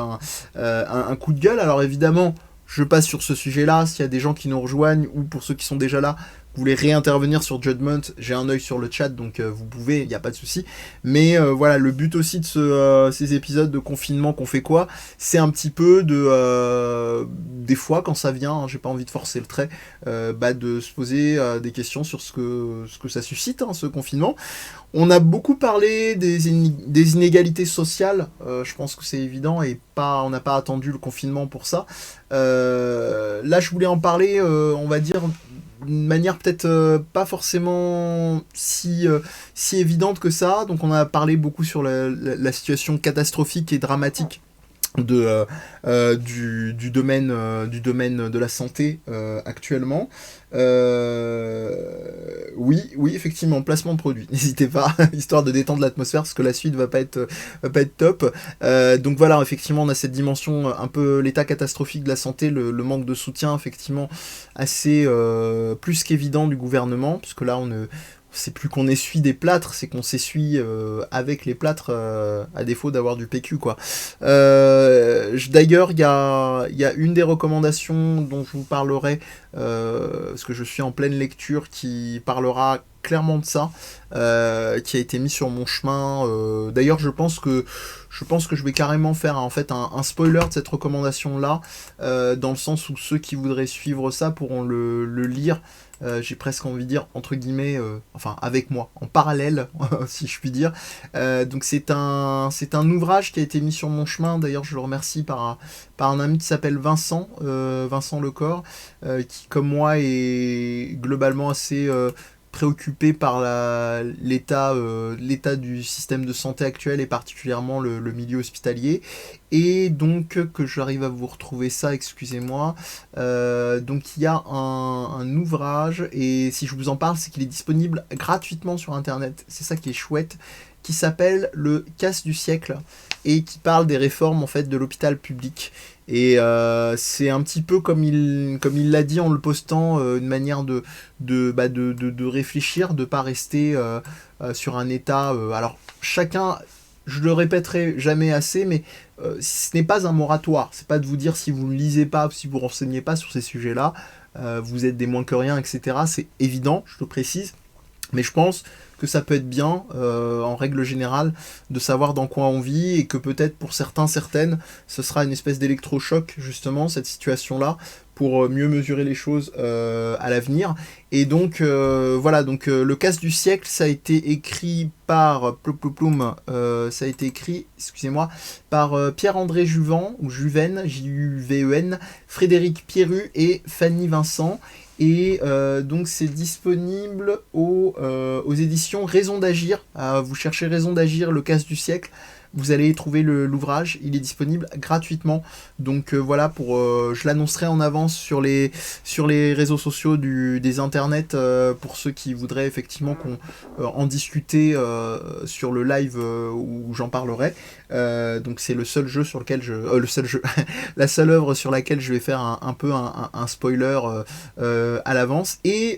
un coup de gueule. Alors évidemment, je passe sur ce sujet-là, s'il y a des gens qui nous rejoignent, ou pour ceux qui sont déjà là, voulez réintervenir sur Judgment, j'ai un œil sur le chat, donc vous pouvez, il n'y a pas de souci. Mais voilà, le but aussi de ces épisodes de confinement qu'on fait quoi, c'est un petit peu des fois quand ça vient, hein, j'ai pas envie de forcer le trait, de se poser des questions sur ce que ça suscite, hein, ce confinement. On a beaucoup parlé des inégalités sociales, je pense que c'est évident, et on n'a pas attendu le confinement pour ça. Là, je voulais en parler, on va dire, d'une manière peut-être pas forcément si évidente que ça. Donc on a parlé beaucoup sur la situation catastrophique et dramatique du domaine de la santé actuellement. Oui, effectivement, placement de produit. N'hésitez pas, histoire de détendre l'atmosphère, parce que la suite va pas être top. Donc voilà, effectivement, on a cette dimension un peu l'état catastrophique de la santé, le manque de soutien, effectivement, assez plus qu'évident du gouvernement, puisque là, c'est plus qu'on essuie des plâtres, c'est qu'on s'essuie avec les plâtres à défaut d'avoir du PQ, quoi. D'ailleurs, il y a une des recommandations dont je vous parlerai, parce que je suis en pleine lecture, qui parlera clairement de ça, qui a été mis sur mon chemin. D'ailleurs, je pense que je vais carrément faire en fait un spoiler de cette recommandation-là, dans le sens où ceux qui voudraient suivre ça pourront le lire. J'ai presque envie de dire, entre guillemets, avec moi, en parallèle, si je puis dire. Donc c'est un ouvrage qui a été mis sur mon chemin, d'ailleurs je le remercie par un ami qui s'appelle Vincent Lecor, qui comme moi est globalement assez préoccupé par l'état du système de santé actuel et particulièrement le milieu hospitalier, et donc que j'arrive à vous retrouver ça, excusez-moi. Donc il y a un ouvrage, et si je vous en parle, c'est qu'il est disponible gratuitement sur internet, c'est ça qui est chouette, qui s'appelle Le Casse du siècle, et qui parle des réformes en fait de l'hôpital public. Et c'est un petit peu comme il l'a dit en le postant, une manière de réfléchir, de pas rester sur un état. Alors chacun, je le répéterai jamais assez, mais ce n'est pas un moratoire. C'est pas de vous dire si vous ne lisez pas, si vous ne renseignez pas sur ces sujets-là, vous êtes des moins que rien, etc. C'est évident, je le précise. Mais je pense que ça peut être bien, en règle générale, de savoir dans quoi on vit, et que peut-être pour certaines, ce sera une espèce d'électrochoc, justement, cette situation-là, pour mieux mesurer les choses à l'avenir. Et donc, voilà, donc Le Casse du siècle, ça a été écrit par ça a été écrit, excusez-moi, par Pierre-André Juvent, ou Juven, Juven, Frédéric Pierru et Fanny Vincent. Et donc c'est disponible aux éditions Raison d'Agir. Vous cherchez Raison d'Agir, Le Casse du siècle, vous allez trouver l'ouvrage, il est disponible gratuitement. Donc voilà, je l'annoncerai en avance sur les réseaux sociaux des internets, pour ceux qui voudraient effectivement qu'on en discuter sur le live où j'en parlerai. Donc c'est le seul jeu sur lequel la seule œuvre sur laquelle je vais faire un peu un spoiler à l'avance. Et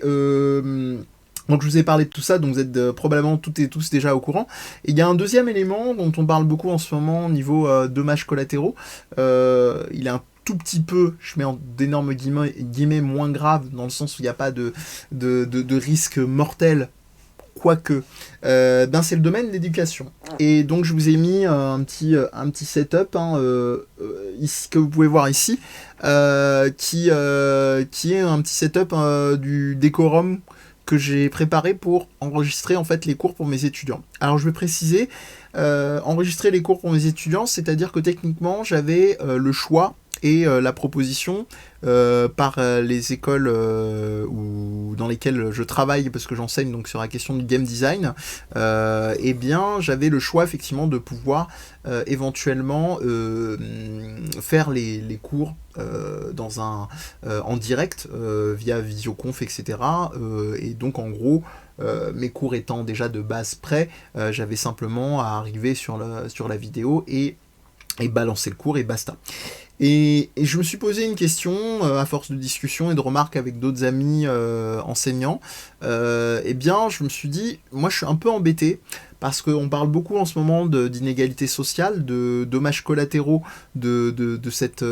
donc je vous ai parlé de tout ça, donc vous êtes probablement toutes et tous déjà au courant. Et il y a un deuxième élément dont on parle beaucoup en ce moment au niveau dommages collatéraux. Il est un tout petit peu, je mets en d'énormes guillemets, moins grave, dans le sens où il n'y a pas de risque mortel, quoique. C'est le domaine de l'éducation. Et donc je vous ai mis un petit setup, ici, que vous pouvez voir ici, qui est un petit setup du décorum que j'ai préparé pour enregistrer en fait les cours pour mes étudiants. Alors je vais préciser, enregistrer les cours pour mes étudiants, c'est-à-dire que techniquement j'avais le choix et la proposition par les écoles dans lesquelles je travaille, parce que j'enseigne donc sur la question du game design. Eh bien j'avais le choix effectivement de pouvoir éventuellement faire les cours en direct via visioconf, etc. Et donc en gros, mes cours étant déjà de base prêts, j'avais simplement à arriver sur la vidéo et balancer le cours et basta. Et je me suis posé une question, à force de discussion et de remarques avec d'autres amis enseignants. Eh bien je me suis dit, moi je suis un peu embêté, parce qu'on parle beaucoup en ce moment d'inégalités sociales, de dommages collatéraux de cette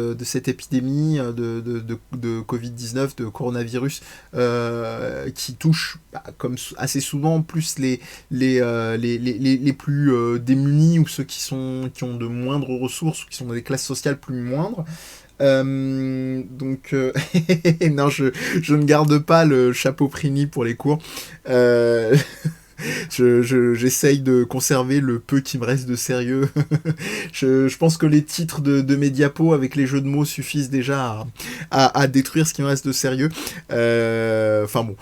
épidémie de Covid-19, de coronavirus, qui touche, comme assez souvent, plus les plus démunis, ou ceux qui ont de moindres ressources, ou qui sont dans des classes sociales plus moindres. Donc non, je ne garde pas le chapeau Primi pour les cours. J'essaye de conserver le peu qui me reste de sérieux. Je pense que les titres de mes diapos avec les jeux de mots suffisent déjà à détruire ce qui me reste de sérieux. Enfin bon.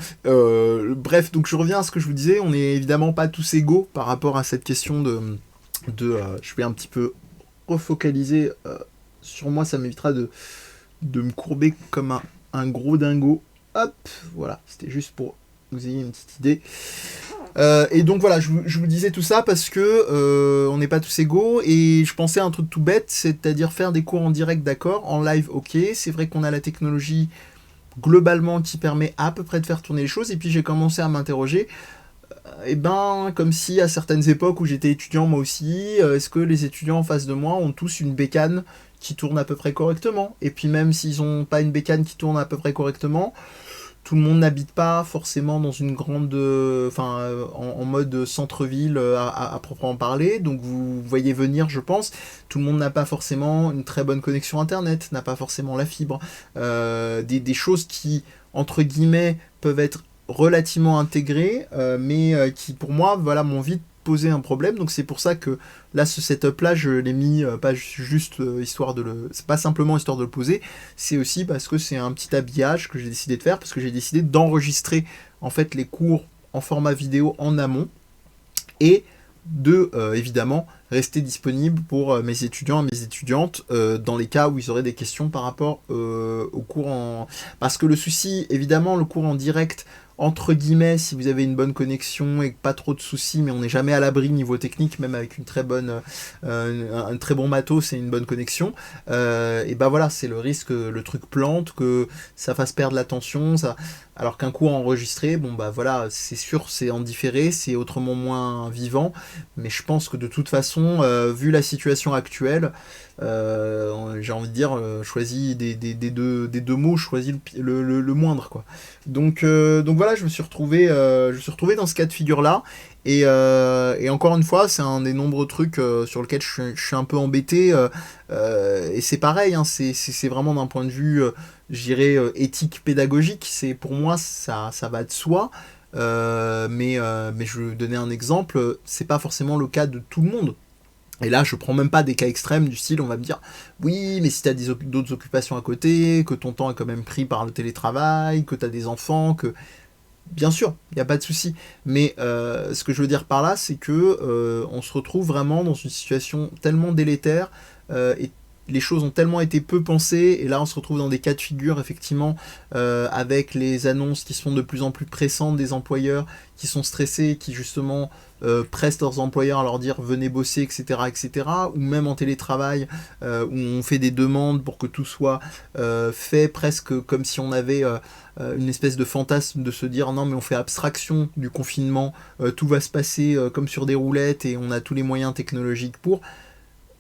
Bref, donc je reviens à ce que je vous disais. On n'est évidemment pas tous égaux par rapport à cette question je vais un petit peu refocaliser sur moi, ça m'évitera de me courber comme un gros dingo. Hop, voilà, c'était juste pour que vous ayez une petite idée. Et donc voilà, je vous disais tout ça parce que on n'est pas tous égaux, et je pensais à un truc tout bête, c'est-à-dire faire des cours en direct, d'accord, en live, ok, c'est vrai qu'on a la technologie globalement qui permet à peu près de faire tourner les choses, et puis j'ai commencé à m'interroger, comme si à certaines époques où j'étais étudiant moi aussi, est-ce que les étudiants en face de moi ont tous une bécane qui tourne à peu près correctement, et puis même s'ils n'ont pas une bécane qui tourne à peu près correctement, tout le monde n'habite pas forcément dans une grande, en mode centre-ville à proprement parler, donc vous voyez venir, je pense, tout le monde n'a pas forcément une très bonne connexion internet, n'a pas forcément la fibre, des choses qui, entre guillemets, peuvent être relativement intégrées, mais qui pour moi, voilà, m'ont vite posé un problème. Donc c'est pour ça que là, ce setup là, je l'ai mis pas juste histoire de le, c'est pas simplement histoire de le poser, c'est aussi parce que c'est un petit habillage que j'ai décidé de faire, parce que j'ai décidé d'enregistrer en fait les cours en format vidéo en amont, et de évidemment rester disponible pour mes étudiants et mes étudiantes dans les cas où ils auraient des questions par rapport au cours en... Parce que le souci, évidemment, le cours en direct, entre guillemets, si vous avez une bonne connexion et pas trop de soucis, mais on n'est jamais à l'abri niveau technique, même avec une très bonne, un très bon matos et une bonne connexion, et bah voilà, c'est le risque, le truc plante, que ça fasse perdre l'attention, ça... alors qu'un cours enregistré, bon bah voilà, c'est sûr, c'est en différé, c'est autrement moins vivant, mais je pense que de toute façon, vu la situation actuelle, j'ai envie de dire, choisis des deux mots, choisis le moindre, quoi. Donc voilà, je me suis retrouvé dans ce cas de figure là, et encore une fois, c'est un des nombreux trucs sur lesquels je suis un peu embêté, et c'est pareil, hein, c'est vraiment d'un point de vue, je dirais, éthique pédagogique, c'est, pour moi, ça va de soi. Mais je vais vous donner un exemple, c'est pas forcément le cas de tout le monde. Et là, je prends même pas des cas extrêmes du style, on va me dire, oui, mais si t'as d'autres occupations à côté, que ton temps est quand même pris par le télétravail, que t'as des enfants, que... Bien sûr, il n'y a pas de souci. Mais ce que je veux dire par là, c'est que on se retrouve vraiment dans une situation tellement délétère, et les choses ont tellement été peu pensées, et là on se retrouve dans des cas de figure, effectivement, avec les annonces qui sont de plus en plus pressantes des employeurs, qui sont stressés, qui justement pressent leurs employeurs à leur dire venez bosser, etc., etc., ou même en télétravail, où on fait des demandes pour que tout soit fait presque comme si on avait une espèce de fantasme de se dire non mais on fait abstraction du confinement, tout va se passer comme sur des roulettes et on a tous les moyens technologiques pour...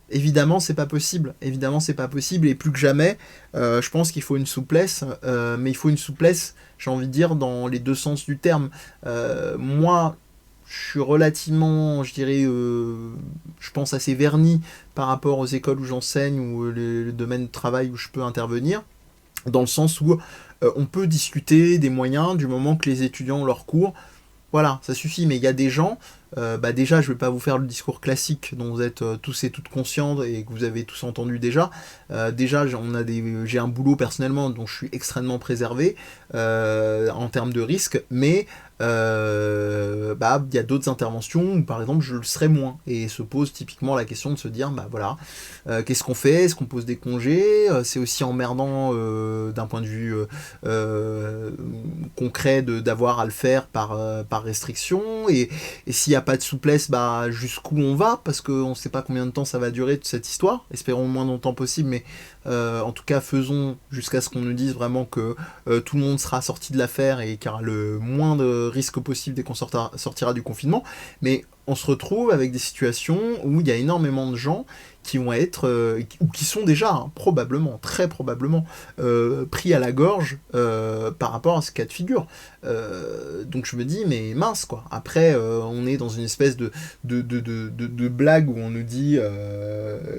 Évidemment, c'est pas possible. Évidemment, c'est pas possible. Et plus que jamais, je pense qu'il faut une souplesse. Mais il faut une souplesse, j'ai envie de dire, dans les deux sens du terme. Moi, je suis relativement, je dirais, je pense assez verni par rapport aux écoles où j'enseigne ou le domaine de travail où je peux intervenir. Dans le sens où on peut discuter des moyens du moment que les étudiants ont leur cours. Voilà, ça suffit. Mais il y a des gens... déjà, je ne vais pas vous faire le discours classique dont vous êtes tous et toutes conscients et que vous avez tous entendu déjà. Déjà, j'ai un boulot personnellement dont je suis extrêmement préservé en termes de risque, mais il y a d'autres interventions où, par exemple, je le serai moins. Et se pose typiquement la question de se dire, voilà, qu'est-ce qu'on fait? Est-ce qu'on pose des congés? C'est aussi emmerdant d'un point de vue concret d'avoir à le faire par restriction. Et s'il n'y a pas de souplesse, jusqu'où on va, parce qu'on ne sait pas combien de temps ça va durer toute cette histoire, espérons le moins longtemps possible, mais en tout cas faisons jusqu'à ce qu'on nous dise vraiment que tout le monde sera sorti de l'affaire et qu'il y aura le moins de risque possible dès qu'on sortira du confinement. Mais on se retrouve avec des situations où il y a énormément de gens qui vont être, ou qui sont déjà, hein, probablement, très probablement, pris à la gorge par rapport à ce cas de figure. Donc je me dis, mais mince, quoi. Après, on est dans une espèce de blague où on nous dit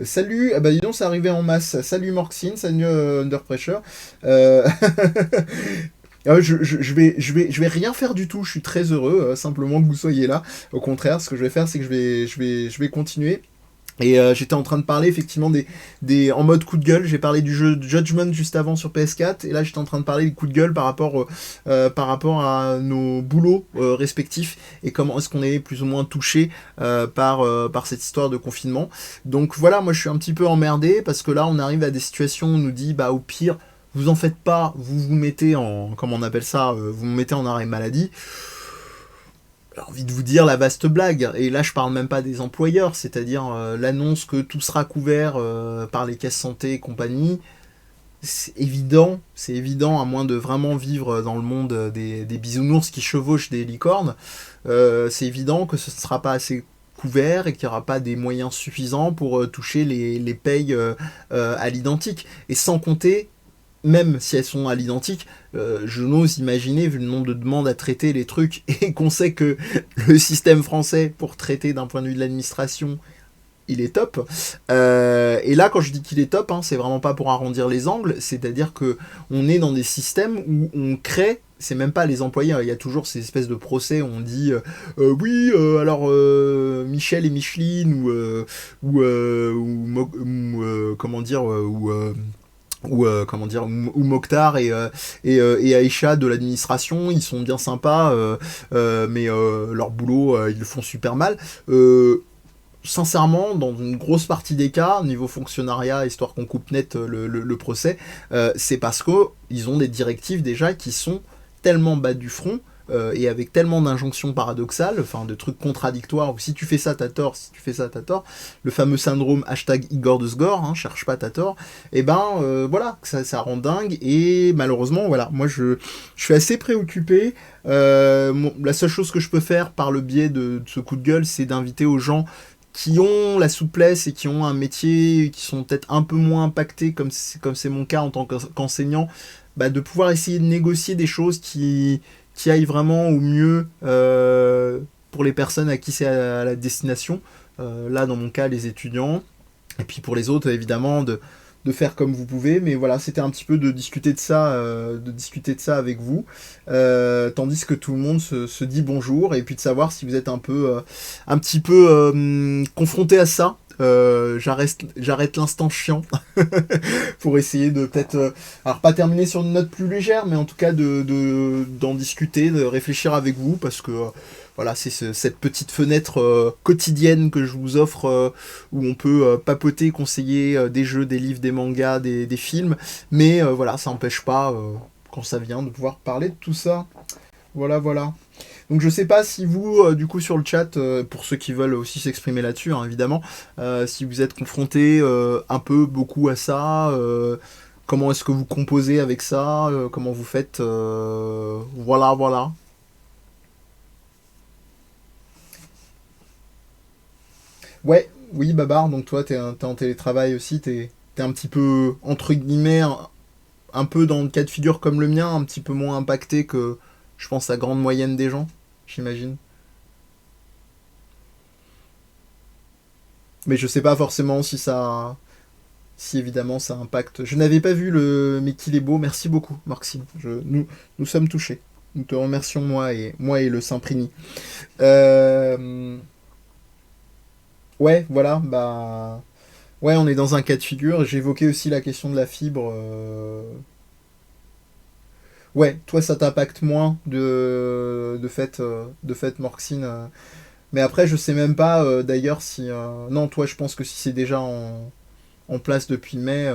salut, ah bah dis donc, c'est arrivé en masse. Salut Morxine, salut Under Pressure. Je vais rien faire du tout, je suis très heureux, simplement que vous soyez là. Au contraire, ce que je vais faire, c'est que je vais continuer. Et j'étais en train de parler effectivement en mode coup de gueule. J'ai parlé du jeu Judgment juste avant sur PS4, et là j'étais en train de parler des coups de gueule par rapport à nos boulots respectifs, et comment est-ce qu'on est plus ou moins touché par cette histoire de confinement. Donc voilà, moi je suis un petit peu emmerdé parce que là on arrive à des situations où on nous dit bah au pire vous en faites pas, vous vous mettez en, comment on appelle ça, vous vous mettez en arrêt maladie. J'ai envie de vous dire la vaste blague, et là je parle même pas des employeurs, c'est-à-dire l'annonce que tout sera couvert par les caisses santé et compagnie. C'est évident, à moins de vraiment vivre dans le monde des bisounours qui chevauchent des licornes, c'est évident que ce ne sera pas assez couvert et qu'il n'y aura pas des moyens suffisants pour toucher les payes à l'identique. Et sans compter, même si elles sont à l'identique, je n'ose imaginer, vu le nombre de demandes à traiter les trucs, et qu'on sait que le système français, pour traiter d'un point de vue de l'administration, il est top. Et là, quand je dis qu'il est top, hein, c'est vraiment pas pour arrondir les angles, c'est-à-dire que on est dans des systèmes où on crée. C'est même pas les employés, il y a toujours ces espèces de procès où on dit oui, alors Michel et Micheline comment dire ou Mokhtar et Aïcha de l'administration, ils sont bien sympas, mais leur boulot, ils le font super mal. Sincèrement, dans une grosse partie des cas, niveau fonctionnariat, histoire qu'on coupe net le procès, c'est parce qu'ils ont des directives déjà qui sont tellement bas du front, et avec tellement d'injonctions paradoxales, enfin de trucs contradictoires, où si tu fais ça t'as tort, si tu fais ça t'as tort, le fameux syndrome #Igor de Sgore, hein, cherche pas t'as tort, et ben voilà, ça rend dingue, et malheureusement, voilà, moi je suis assez préoccupé. La seule chose que je peux faire par le biais de ce coup de gueule, c'est d'inviter aux gens qui ont la souplesse et qui ont un métier, qui sont peut-être un peu moins impactés, comme c'est mon cas en tant qu'enseignant, bah, de pouvoir essayer de négocier des choses qui aillent vraiment au mieux pour les personnes à qui c'est à la destination. Là, dans mon cas, les étudiants. Et puis pour les autres, évidemment, de faire comme vous pouvez. Mais voilà, c'était un petit peu de discuter de ça avec vous. Tandis que tout le monde se dit bonjour. Et puis de savoir si vous êtes un petit peu confronté à ça. J'arrête l'instant chiant pour essayer de peut-être, alors pas terminer sur une note plus légère, mais en tout cas d'en discuter, de réfléchir avec vous, parce que voilà, c'est cette petite fenêtre quotidienne que je vous offre, où on peut papoter, conseiller des jeux, des livres, des mangas, des films, mais voilà, ça n'empêche pas, quand ça vient, de pouvoir parler de tout ça. Voilà, voilà. Donc je sais pas si vous, du coup sur le chat, pour ceux qui veulent aussi s'exprimer là-dessus, hein, évidemment, si vous êtes confronté un peu, beaucoup à ça, comment est-ce que vous composez avec ça, comment vous faites, voilà, voilà. Ouais, oui, Babar, donc toi t'es en télétravail aussi, t'es un petit peu, entre guillemets, un peu dans le cas de figure comme le mien, un petit peu moins impacté que, je pense, la grande moyenne des gens, j'imagine. Mais je sais pas forcément si évidemment ça impacte. Je n'avais pas vu le mais qu'il est beau. Merci beaucoup, Maxime. Nous sommes touchés. Nous te remercions, moi et le Saint-Prigny. Euh, ouais, voilà, bah. Ouais, on est dans un cas de figure. J'évoquais aussi la question de la fibre. Ouais, toi ça t'impacte moins de fait Morxine. Mais après, je sais même pas d'ailleurs si. Non, toi, je pense que si c'est déjà en place depuis mai,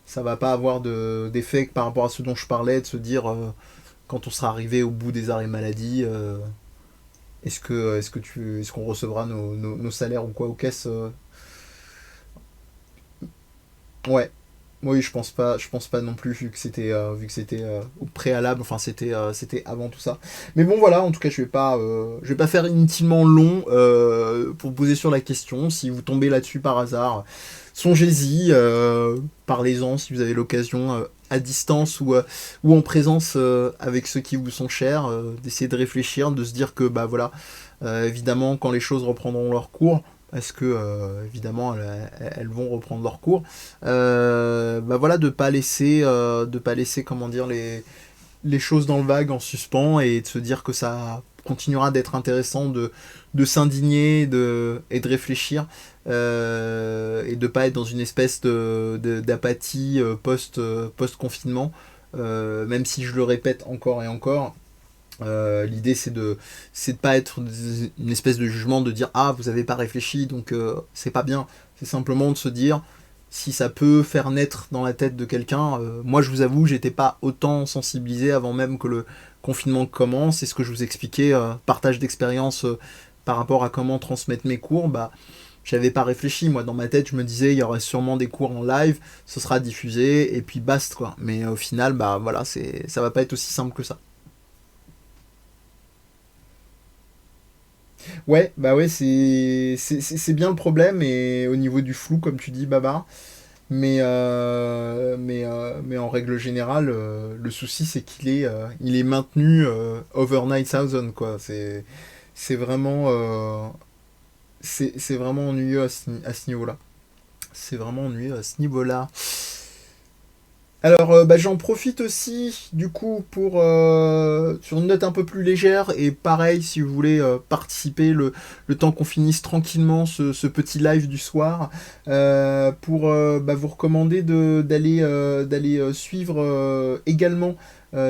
ça va pas avoir d'effet par rapport à ce dont je parlais, de se dire quand on sera arrivé au bout des arrêts maladie, est-ce qu'on recevra nos salaires ou quoi aux caisses. Ouais. Oui, je pense pas non plus, vu que c'était au préalable, enfin c'était avant tout ça. Mais bon voilà, en tout cas je vais pas faire inutilement long pour poser sur la question. Si vous tombez là-dessus par hasard, songez-y, parlez-en si vous avez l'occasion à distance ou en présence avec ceux qui vous sont chers, d'essayer de réfléchir, de se dire que bah voilà, évidemment quand les choses reprendront leur cours, parce que évidemment elles vont reprendre leur cours. Bah voilà, de pas laisser comment dire les choses dans le vague en suspens et de se dire que ça continuera d'être intéressant de s'indigner et de réfléchir et de pas être dans une espèce d'apathie post-confinement. Même si je le répète encore et encore, l'idée c'est de pas être une espèce de jugement de dire ah vous avez pas réfléchi donc c'est pas bien. C'est simplement de se dire si ça peut faire naître dans la tête de quelqu'un. Moi je vous avoue j'étais pas autant sensibilisé avant même que le confinement commence. C'est ce que je vous expliquais, partage d'expérience par rapport à comment transmettre mes cours. Bah j'avais pas réfléchi, moi dans ma tête je me disais il y aurait sûrement des cours en live, ce sera diffusé et puis basta quoi. Mais au final bah voilà ça va pas être aussi simple que ça. Ouais, bah ouais, c'est bien le problème, et au niveau du flou, comme tu dis, Baba. Mais en règle générale, le souci, c'est il est maintenu over 9000, quoi. C'est vraiment, c'est vraiment ennuyeux à ce niveau-là. C'est vraiment ennuyeux à ce niveau-là. Alors, bah, j'en profite aussi, du coup, pour, sur une note un peu plus légère, et pareil, si vous voulez participer le temps qu'on finisse tranquillement ce petit live du soir, pour bah, vous recommander d'aller suivre également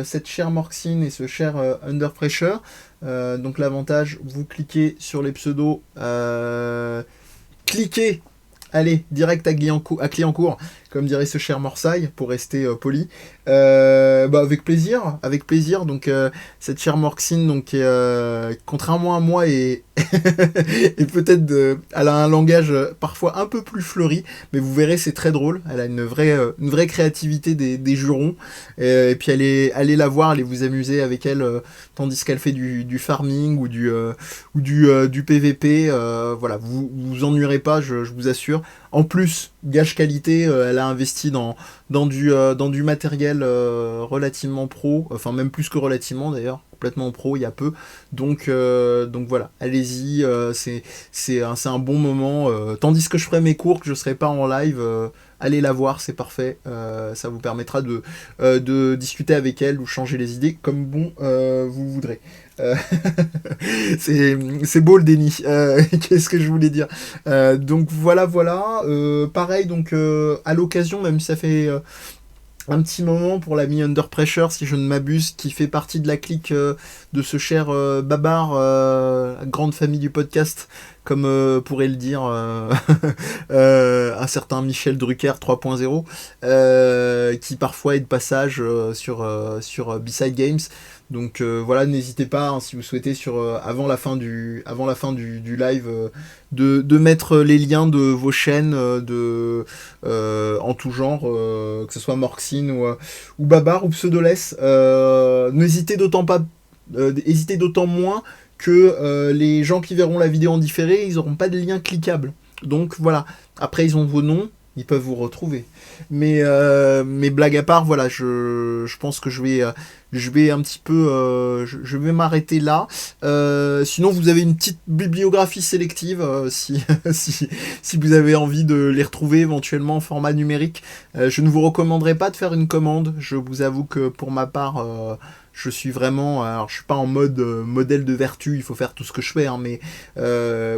cette chère Morxine et ce cher Under Pressure. Donc l'avantage, vous cliquez sur les pseudos, cliquez. Allez, direct à Clignancourt, comme dirait ce cher Morsaille, pour rester poli. Bah avec plaisir. Donc cette chère Morxine, donc contrairement à moi et peut-être elle a un langage parfois un peu plus fleuri, mais vous verrez c'est très drôle. Elle a une vraie créativité des jurons. Et puis allez la voir, allez vous amuser avec elle, tandis qu'elle fait du farming du PVP. Voilà, vous ennuierez pas, je vous assure. En plus, gage qualité, elle a investi dans du matériel relativement pro, enfin même plus que relativement d'ailleurs, complètement pro il y a peu. Donc voilà, allez-y, c'est un bon moment. Tandis que je ferai mes cours, que je serai pas en live, allez la voir, c'est parfait. Ça vous permettra de discuter avec elle ou changer les idées comme bon vous voudrez. Euh, c'est beau le déni. Qu'est-ce que je voulais dire? Donc voilà. Pareil, donc à l'occasion, même si ça fait un petit moment pour l'ami Under Pressure, si je ne m'abuse, qui fait partie de la clique de ce cher Babar, grande famille du podcast, comme pourrait le dire un certain Michel Drucker 3.0, qui parfois est de passage sur B-Side Games. Donc voilà, n'hésitez pas, hein, si vous souhaitez, avant la fin du live, de mettre les liens de vos chaînes en tout genre, que ce soit Morxine ou Babar ou Pseudoless. Hésitez d'autant moins que les gens qui verront la vidéo en différé, ils n'auront pas de lien cliquable. Donc voilà, après ils ont vos noms, ils peuvent vous retrouver. Mais blague à part, voilà, je pense que je vais un petit peu, je vais m'arrêter là. Sinon, vous avez une petite bibliographie sélective si vous avez envie de les retrouver éventuellement en format numérique. Je ne vous recommanderais pas de faire une commande. Je vous avoue que pour ma part, je suis vraiment, alors je suis pas en mode modèle de vertu, il faut faire tout ce que je fais, hein, mais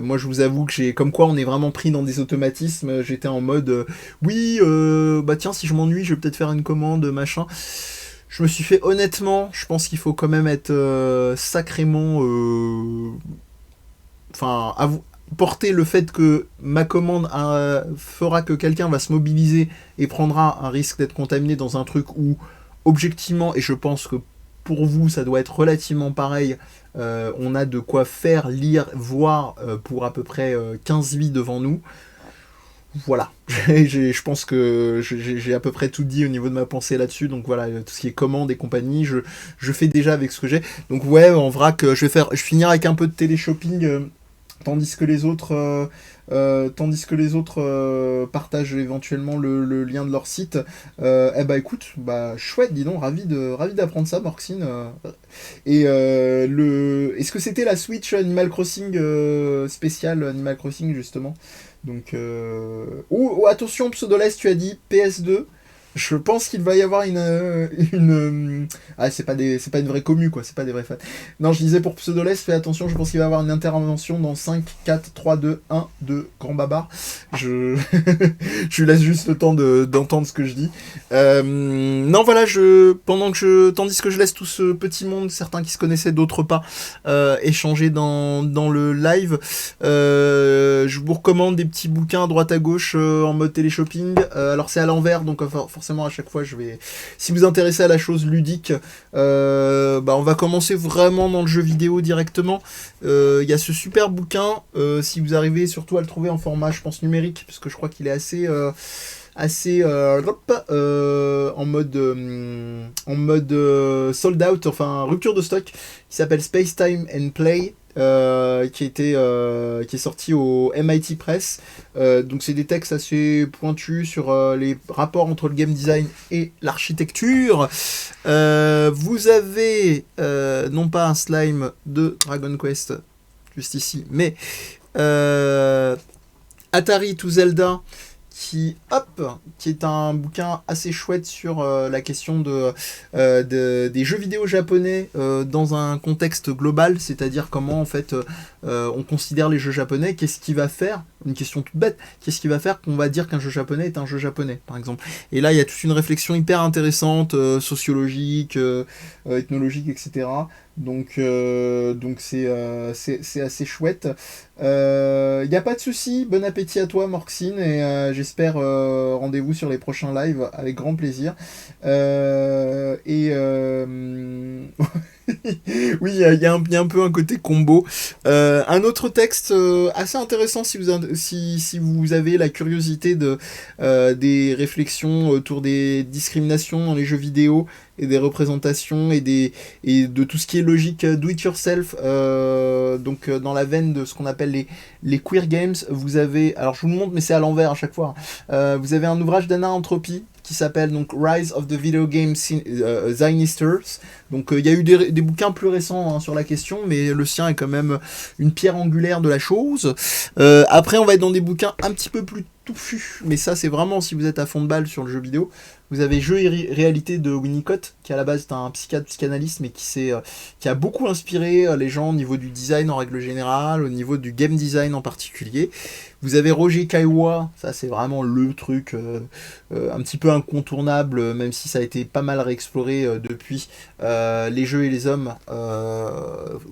moi je vous avoue que comme quoi on est vraiment pris dans des automatismes. J'étais en mode oui, bah tiens, si je m'ennuie, je vais peut-être faire une commande, machin. Je me suis fait, honnêtement, je pense qu'il faut quand même être sacrément, enfin, porter le fait que ma commande fera que quelqu'un va se mobiliser et prendra un risque d'être contaminé dans un truc où, objectivement, et je pense que pour vous, ça doit être relativement pareil, on a de quoi faire, lire, voir pour à peu près 15 vies devant nous. Voilà, je pense que j'ai à peu près tout dit au niveau de ma pensée là-dessus, donc voilà, tout ce qui est commande et compagnie, je fais déjà avec ce que j'ai. Donc ouais, en vrac, je finirai avec un peu de télé-shopping, tandis que les autres, partagent éventuellement le lien de leur site. Eh bah écoute, bah chouette, dis donc, ravi d'apprendre ça, Morxine. Est-ce que c'était la Switch Animal Crossing spéciale Animal Crossing justement? Donc, attention, Pseudoless, tu as dit PS2. Je pense qu'il va y avoir ah, c'est pas une vraie commu, quoi, c'est pas des vrais fans. Non, je disais pour Pseudoless, fais attention, je pense qu'il va y avoir une intervention dans 5, 4, 3, 2, 1 de Grand Babar. Je, je lui laisse juste le temps d'entendre ce que je dis. Non, voilà, tandis que je laisse tout ce petit monde, certains qui se connaissaient, d'autres pas, échanger dans le live, je vous recommande des petits bouquins à droite à gauche en mode télé-shopping. Alors c'est à l'envers, donc forcément à chaque fois si vous vous intéressez à la chose ludique, on va commencer vraiment dans le jeu vidéo directement. Il y a ce super bouquin, si vous arrivez surtout à le trouver en format, je pense, numérique, parce que je crois qu'il est assez en mode sold out, enfin rupture de stock, qui s'appelle Space Time and Play. Qui est sorti au MIT Press. Donc c'est des textes assez pointus sur les rapports entre le game design et l'architecture. Vous avez non pas un slime de Dragon Quest juste ici, mais Atari to Zelda, qui est un bouquin assez chouette sur la question des jeux vidéo japonais dans un contexte global, c'est-à-dire comment en fait on considère les jeux japonais, qu'est-ce qui va faire, une question toute bête, qu'est-ce qui va faire qu'on va dire qu'un jeu japonais est un jeu japonais, par exemple. Et là, il y a toute une réflexion hyper intéressante, sociologique, ethnologique, etc. Donc c'est assez chouette. Il n'y a pas de souci, bon appétit à toi, Morxine, et j'espère rendez-vous sur les prochains lives avec grand plaisir. Oui, il y a un peu un côté combo. Un autre texte assez intéressant si vous avez la curiosité des réflexions autour des discriminations dans les jeux vidéo et des représentations et de tout ce qui est logique do it yourself, donc dans la veine de ce qu'on appelle les queer games. Vous avez, alors je vous le montre mais c'est à l'envers à chaque fois, vous avez un ouvrage d'Anna Entropy qui s'appelle donc Rise of the Video Game Zinisters. Donc il y a eu des bouquins plus récents sur la question, mais le sien est quand même une pierre angulaire de la chose. Après on va être dans des bouquins un petit peu plus touffus, mais ça c'est vraiment si vous êtes à fond de balle sur le jeu vidéo. Vous avez Jeux et réalité de Winnicott, qui à la base est un psychanalyste, mais qui a beaucoup inspiré les gens au niveau du design en règle générale, au niveau du game design en particulier. Vous avez Roger Caillois, ça c'est vraiment le truc un petit peu incontournable, même si ça a été pas mal réexploré depuis, Les jeux et les hommes,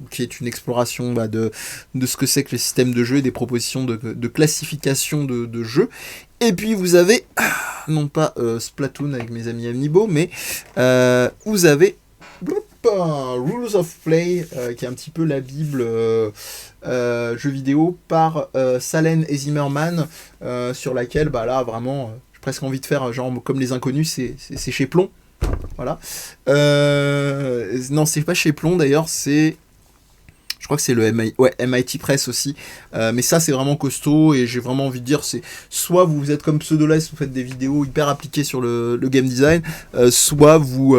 qui est une exploration de ce que c'est que les systèmes de jeu et des propositions de classification de jeux. Et puis vous avez, non pas Splatoon avec mes amis Amiibo, mais vous avez Rules of Play, qui est un petit peu la bible jeu vidéo par Salen et Zimmerman, sur laquelle, bah là vraiment, j'ai presque envie de faire genre comme les inconnus, c'est chez Plon. Voilà. Non, c'est pas chez Plon d'ailleurs, je crois que c'est le MIT Press aussi, mais ça c'est vraiment costaud et j'ai vraiment envie de dire, c'est soit vous êtes comme Pseudoless, vous faites des vidéos hyper appliquées sur le game design, soit vous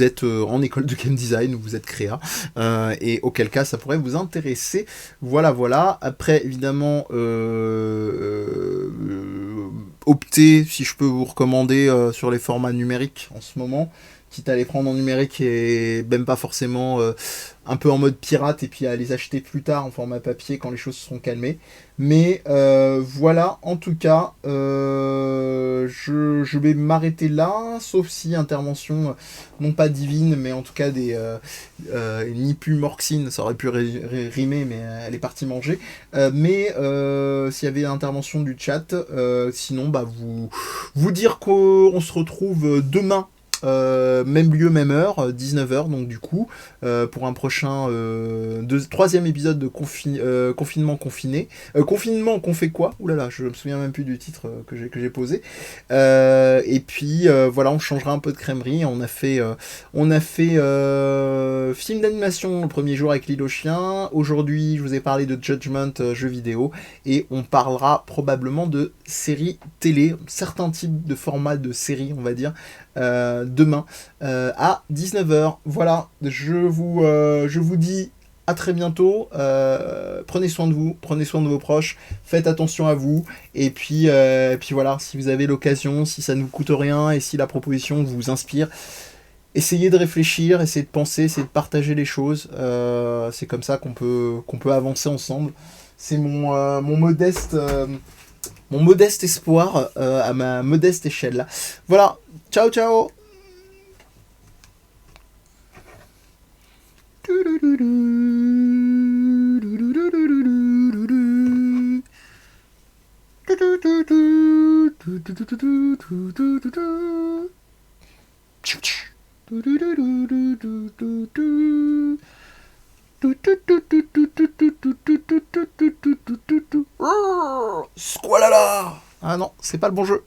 êtes en école de game design ou vous êtes créa, et auquel cas ça pourrait vous intéresser. Voilà. Après évidemment optez, si je peux vous recommander, sur les formats numériques en ce moment, quitte à les prendre en numérique et même pas forcément un peu en mode pirate et puis à les acheter plus tard en format papier quand les choses seront calmées. Mais voilà, en tout cas, je vais m'arrêter là, sauf si intervention, non pas divine, mais en tout cas ni plus Morxine, ça aurait pu rimer, mais elle est partie manger. Mais s'il y avait intervention du chat, sinon, vous dire qu'on se retrouve demain même lieu, même heure, 19h, donc du coup, pour un prochain troisième épisode de confinement confiné. Confinement qu'on fait quoi? Ouh là là, je me souviens même plus du titre que j'ai posé. Et puis voilà, on changera un peu de crèmerie. On a fait film d'animation le premier jour avec L'île aux chiens. Aujourd'hui, je vous ai parlé de Judgment jeu vidéo, et on parlera probablement de séries télé, certains types de formats de séries, on va dire. Demain à 19h. Voilà, je vous dis à très bientôt. Prenez soin de vous, prenez soin de vos proches, faites attention à vous. Et puis voilà, si vous avez l'occasion, si ça ne vous coûte rien et si la proposition vous inspire, essayez de réfléchir, essayez de penser, essayez de partager les choses. C'est comme ça qu'on peut avancer ensemble. C'est mon modeste espoir à ma modeste échelle. Voilà, ciao ciao. Squalala. Ah non, c'est pas le bon jeu.